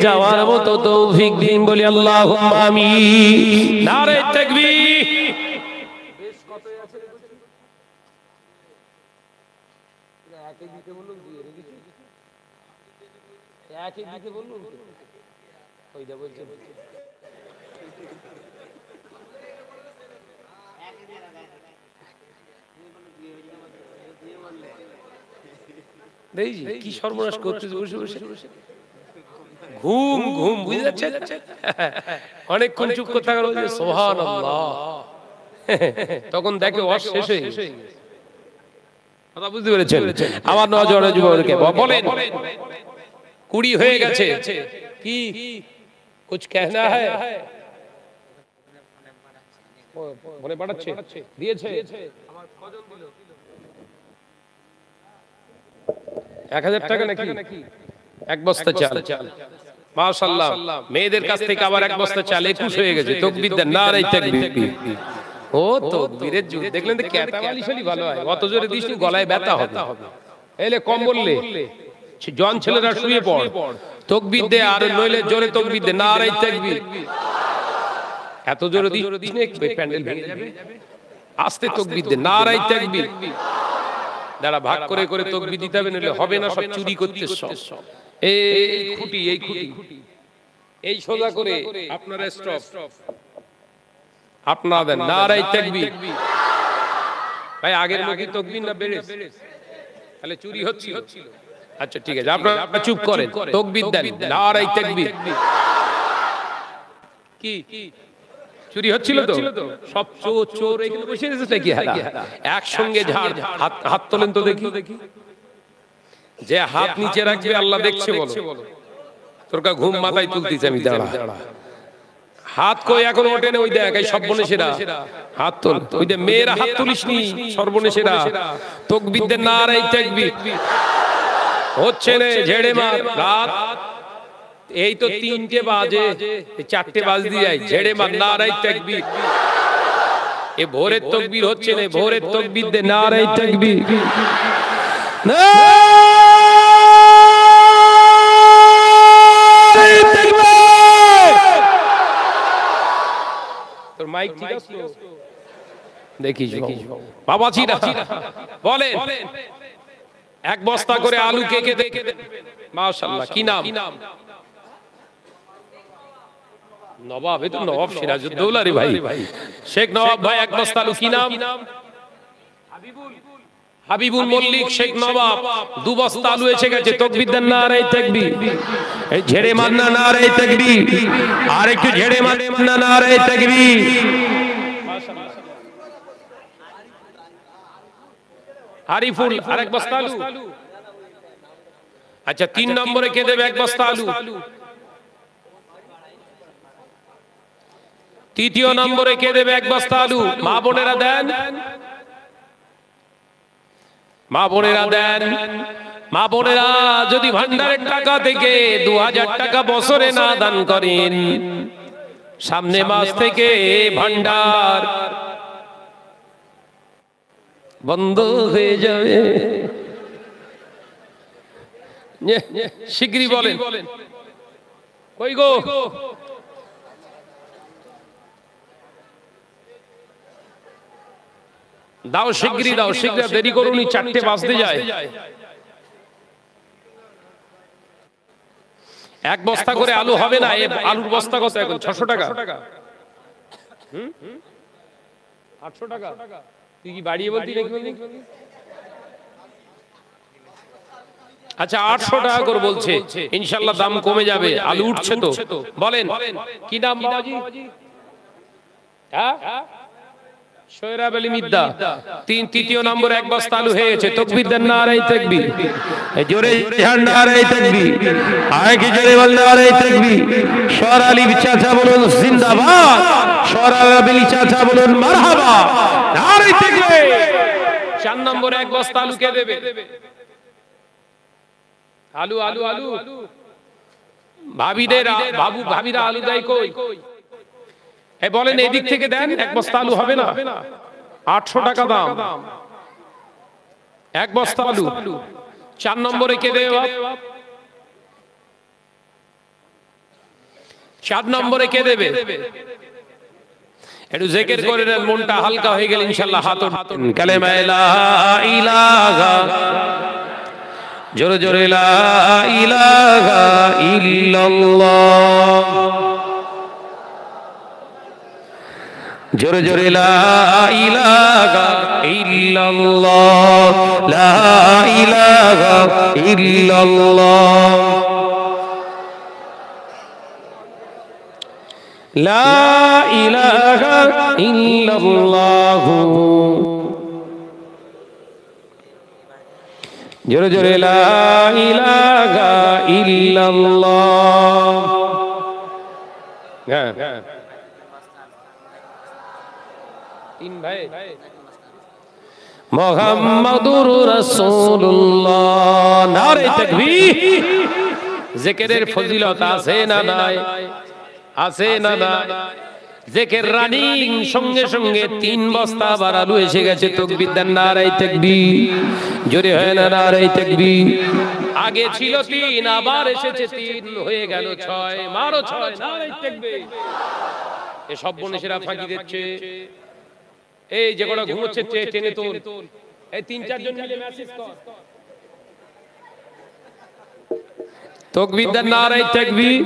যাওয়ার মতো তৌফিক দিন, বলি আল্লাহুম্মা আমিন। নারে তাকবীর। বেশ কত আছে একে দিতে বলুন, দিয়ে রেখেছি একে দিতে বলুন। ওইটা বলছে দেখি কি সর্বনাশ করতে বসে বসে ঘুম ঘুম বুঝে যাচ্ছে। অনেকক্ষণ চুপ করতে গেল, সুবহানাল্লাহ। তখন দেখে ওয়াজ শেষ হয়ে গেছে। কথা বুঝতে পেরেছেন? আমার নজরে যুবককে বলেন 20 হয়ে গেছে, কি कुछ कहना है? মনে পড়াচ্ছে দিয়েছে। আমার কজন দিল? 1000 টাকা নাকি? এক বস্তা চাল। মাশাআল্লাহ, মেয়েদের কাছ থেকে আবার এক বস্তা চাল 21 হয়ে গেছে। তাকবীর দেন, নারে তাকবীর। ও তাকবীরের যুগ দেখলেন তো, ক্যাটাওয়ালি শালি ভালো হয়। অত জোরে দিস নি, গলায় ব্যথা হবে। এলে কম বললে জন ছেলেরা শুয়ে পড়, তাকবীর দে। আর নইলে জোরে তাকবীর দে, নারে তাকবীর। এত জোরে দিস নি, প্যান্ডেল ভেঙে যাবে। আস্তে তাকবীর দে, নারে তাকবীর। দাঁড়া, ভাগ করে করে তাকবীর দিতে হবে, নইলে হবে না। সব চুরি করতে সব। এই খুঁটি এই সোজা করে আপনারা স্টপ আপনারা দেন, নারে তাকবীর। ভাই আগের মুখে তাকবীর না বেড়েছে? তাহলে চুরি হচ্ছিল। আচ্ছা ঠিক আছে, আপনারা চুপ করেন, তাকবীর দেন, নারে তাকবীর। কি চুরি হচ্ছিল তো? সব চোর এখানে বসে আছে নাকি? একসঙ্গে ঝাড়, হাত তোলেন তো দেখি। যে হাত নিচে রাখবে আল্লাহ দেখছে, বলো। তোর কা ঘুম মাথায় তুলতেছে, আমি দাঁড়া। হাত কই এখন ওঠে না? ওই দেখ, এই সর্বনেশেরা হাত তোল। ওই যে মেয়েরা হাত তুলিসনি, সর্বনেশেরা। তাকবীর দেন, নারে তাকবীর। হচ্ছে না, ঝেড়ে মার। রাত এই তো 3টে বাজে, 4টে বাজতে যায়, ঝেড়ে মার, নারে তাকবীর। এ ভোরের তাকবীর হচ্ছে না, ভোরের তাকবীর দে, নারে তাকবীর। তোর মাইক ঠিক আছে? দেখিস বাবা জি বলেন, এক বস্তা করে আলু কে কে দেখে? মাশাআল্লাহ, কি নাম? নবাব। এ তো নবাব সিরাজউদ্দৌলা রে ভাই, শেখ নবাব ভাই। এক বস্তা আলু, কি নাম? হাবিবুল মল্লিক শেখ নবাব। 2 বস্তা আলু এসে গেছে। তাকবীর দেন, নারে তাকবীর। এই ঝেড়ে মারনা, নারে তাকবীর। আর একটু ঝেড়ে মারনা, নারে তাকবীর। মাশাআল্লাহ। হারিফুল আর এক বস্তা আলু। আচ্ছা 3 নম্বরে কে দেবে এক বস্তা আলু? 3য় নম্বরে কে দেবে এক বস্তা আলু? মা বোনেরা দেন, মা বোনেরা দেন। মা বোনেরা যদি ভান্ডারের টাকা থেকে 2000 টাকা বছরে না দান করেন, সামনে মাস থেকে ভান্ডার বন্ধ হয়ে যাবে। শিগগিরই বলেন, কই গো? দাও শিগগিরই দাও, শিগগিরই, দেরি করুনি, 4টে বাজতে যায়। এক বস্তা করে আলু হবে না। আলুর বস্তা কত এখন? 600 টাকা। 800 টাকা। তুই কি বাড়িয়ে বলতি নাকি? আচ্ছা 800 টাকা করে বলছে, ইনশাআল্লাহ দাম কমে যাবে। আলু উঠছে তো। বলেন কি নাম বাবাজি? সোহরাব আলী মিদ্দা তৃতীয় নম্বরে এক বস্তা আলু হয়েছে। তাকবীর দেন, নারায়ে তাকবীর। জোরে নারায়ে তাকবীর। আয় কি জোরে বল নারায়ে তাকবীর। সোহরাব আলী চাচা বলুন জিন্দাবাদ, সোহরাব আলী চাচা বলুন মারহাবা, নারায়ে তাকবীর। 4 নম্বরে এক বস্তা আলু কে দেবে? আলু আলু আলু ভাবিদের ভাবিরা আলু দেয় কই? এই বলেন এদিক থেকে দেন, এক বস্তা আলু হবে না? 800 টাকা দাম এক বস্তা আলু। 4 নম্বরে কে দেবে? 4 নম্বরে কে দেবে? একটু জিকির করে নেন, মনটা হালকা হয়ে গেল ইনশাআল্লাহ। হাত উঠান, কালেমা লা ইলাহা, জোরে জোরে লা ইলাহা ইল্লাল্লাহ, জোরে জোরে লা ইলাহা ইল্লাল্লাহ, লা ইলাহা ইল্লাল্লাহ, লা ইলাহা ইল্লাল্লাহ, জোরে জোরে লা ইলাহা ইল্লাল্লাহ। হ্যাঁ তিন ভাই। মুহাম্মাদুর রাসূলুল্লাহ, নারে তাকবীর। জিকিরের ফজিলত আছে না নাই? আছে না নাই? জিকির রানিং সঙ্গে সঙ্গে 3 বস্তা আবার আলু এসে গেছে। তাকবীর দেন, নারে তাকবীর। জোরে হয় না নারে তাকবীর। আগে ছিল 3, আবার এসেছে 3, হয়ে গেল 6। মারো 6, নারে তাকবীর। এ সব বনেশেরা ফাঁকি দিচ্ছে। এই যে কটা ঘুমোচ্ছে টেনে তোল, এই 3-4 জন মিলে মেসেজ কর। তাকবীর দেন, নারে তাকবীর।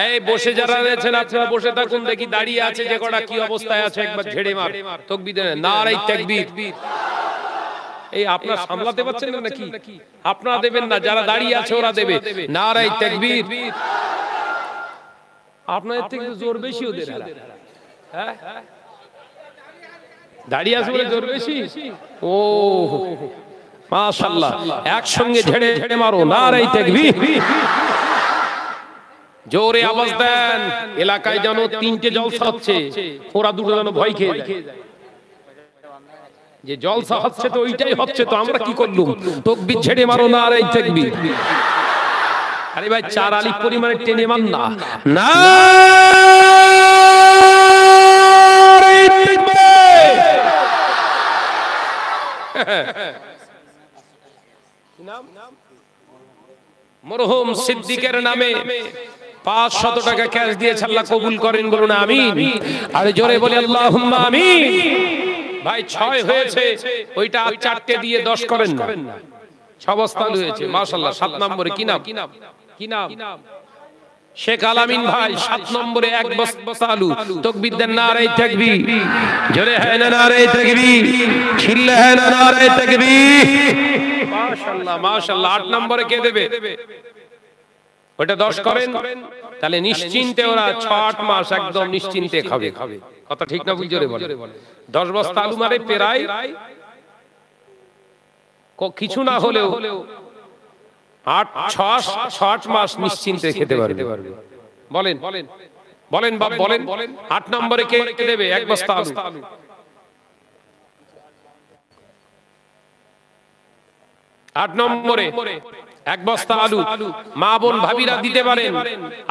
এই বসে যারা আছেন আপনারা বসে থাকুন, দেখি দাঁড়িয়ে আছে যে কটা কি অবস্থায় আছে একবার ঝেড়ে মার। তাকবীর দেন, নারে তাকবীর। এই আপনারা সামলাতে পারছেন না নাকি? আপনারা দেবেন না, যারা দাঁড়িয়ে আছে ওরা দেবে। নারে তাকবীর। আপনাদের থেকে জোর বেশি ওদের। হ্যাঁ দাঁড়িয়ে আছে বলে জোর বেশি। ও মাশাআল্লাহ, একসঙ্গে ঝেড়ে ঝেড়ে মারো, নারে তাকবীর। জোরে আওয়াজ দেন। এলাকায় যেন 3টে জলসা হচ্ছে, ওরা দুটো যেন ভয় খেয়ে যায় যে জলসা হচ্ছে তো ওইটাই হচ্ছে, তো আমরা কি করলুম? তাকবীর ঝেড়ে মারো, নারে তাকবীর। আরে ভাই 4 আলিফ পরিমাণে টেনে মান না, নারে তাকবীর। মরহুম সিদ্দিকের নামে 500 টাকা ক্যাশ দিয়েছে, আল্লাহ কবুল করেন, বলুন আমিন। আর জোরে বলি আল্লাহুম্মা আমিন। ভাই 6 হয়েছে, ওইটা 4টে দিয়ে 10 করেন না, 6 বস্তা হয়েছে মাশাআল্লাহ। 7 নম্বরে কি নাম? কি নাম? শেখ আলামিন ভাই 7 নম্বরে 1 বস্তা আলু। তাকবীর দেন, নারে তাকবীর। জোরে হয় না নারে তাকবীর? চিল্লা হয় না নারে তাকবীর? মাশাআল্লাহ মাশাআল্লাহ। 8 নম্বরে কে দেবে? ওটা 10 করেন, তাহলে নিশ্চিন্তে ওরা 6-8 মাস একদম নিশ্চিন্তে খাবে। কথা ঠিক না ভুল? জোরে বলে। 10 বস্তা আলু মানে প্রায় কিছু না হলেও 8-6 মাস নিশ্চিন্তে খেতে পারবে। বলেন বলেন বাপ বলেন। 8 নম্বরে কে দেবে 1 বস্তা আলু? 8 নম্বরে 1 বস্তা আলু মা বোন ভাবিরা দিতে পারেন,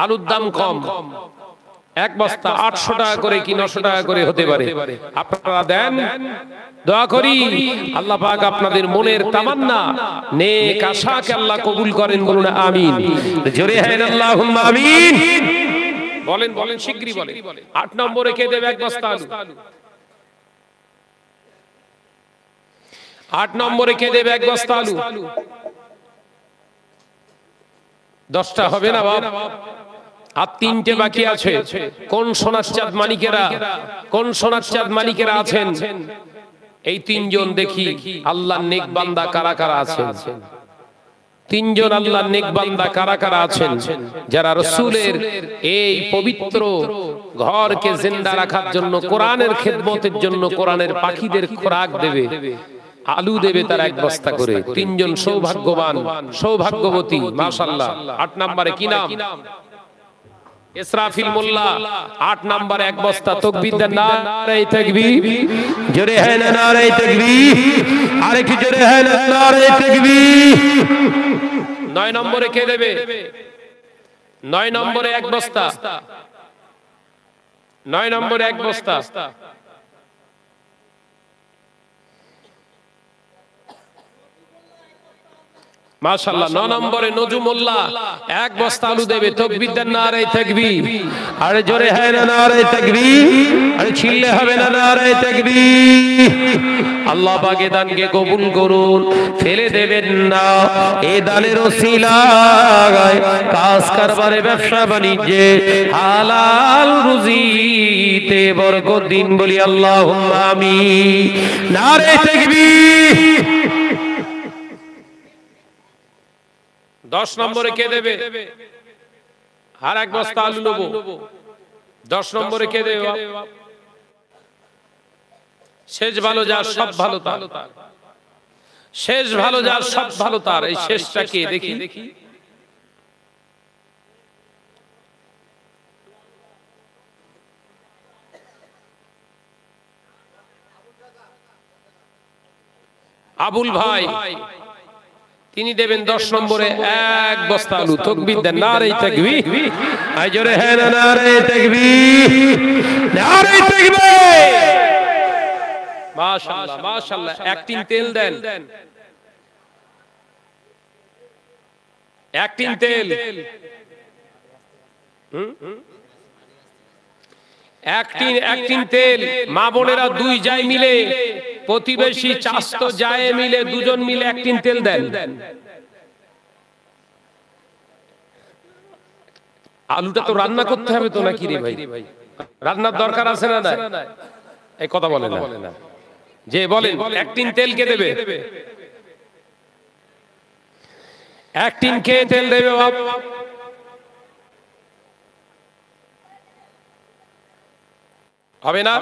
আলুর দাম কম। 1 বস্তা 800 টাকা করে কি 900 টাকা করে হতে পারে। আপনারা দেন, দোয়া করি আল্লাহ পাক আপনাদের মনের তামান্না নেক আশাকে আল্লাহ কবুল করেন, বলুন আমিন। জোরে হয় আল্লাহুম্মা আমিন। বলেন বলেন শিগগিরই বলেন। 8 নম্বরে কে দেবে 1 বস্তা আলু? 8 নম্বরে কে দেবে 1 বস্তা আলু? 10টা হবে না বাপ? আর 3টে বাকি আছে। কোন সোনার চাঁদ মালিকেরা, কোন সোনার চাঁদ মালিকেরা আছেন? এই 3 জন দেখি আল্লাহর নেক বান্দা কারা কারা আছেন? 3 জন আল্লাহর নেক বান্দা কারা কারা আছেন যারা রাসূলের এই পবিত্র ঘরকে জিন্দা রাখার জন্য, কোরআনের খেদমতের জন্য কোরআনের পাখিদের খোরাক দেবে, আলু দেবে তার 1 বস্তা করে। 3 জন সৌভাগ্যবান সৌভাগ্যবতী মাশাআল্লাহ। 8 নম্বরে কি নাম? ইসরাফিল মোল্লা। 8 নম্বরে 1 বস্তা। তাকবীর দেন, নারে তাকবীর, জোরে হয় না নারে তাকবীর, আরে কি জোরে হয় না নারে তাকবীর। 9 নম্বরে কে দেবে? 9 নম্বরে 1 বস্তা। 9 নম্বরে 1 বস্তা। মাশাআল্লাহ। 9 নম্বরে নজুমুল্লাহ 1 বস্তা আলু দেবে। তাকবীর দেন, নারে তাকবীর, আরে জোরে হয় না নারে তাকবীর, আরে ছিললে হবে না নারে তাকবীর। আল্লাহ পাক এ দানকে কবুল করুন, ফেলে দেবেন না। এই দানের ওসিলায় কাজ কারবারে, ব্যবসা বাণিজ্যে, হালাল রুজিতে বরকত দিন, বলি আল্লাহুম্মা আমিন। নারে তাকবীর। 10 নম্বরে কে দেবে? আর 1 বস্তা আলু নেব। 10 নম্বরে কে দেবে? শেষ ভালো যার সব ভালো তার, শেষ ভালো যার সব ভালো তার। এই শেষটা কে দেখি? আবুল ভাই, তিনি দেবেন 10 নম্বরে 1 বস্তা আলু। তাকবীর দেন, নারে তাকবীর, আই জোরে হয় না নারে তাকবীর, নারে তাকবীর। মাশাআল্লাহ মাশাআল্লাহ। 1 টিন তেল দেন, 1 টিন তেল। 1 টিন তেল। মা বোনেরা 2 যায় মিলে, প্রতিবেশী চাস্তো যায় মিলে, 2 জন মিলে 1 টিন তেল দেন। আলুটা তো রান্না করতে হবে তো নাকি রে ভাই? রান্নার দরকার আছে না? না, এই কথা বলে না। যে বলেন 1 টিন তেল কে দেবে? 1 টিন কে তেল দেবে বাপ? হবে না?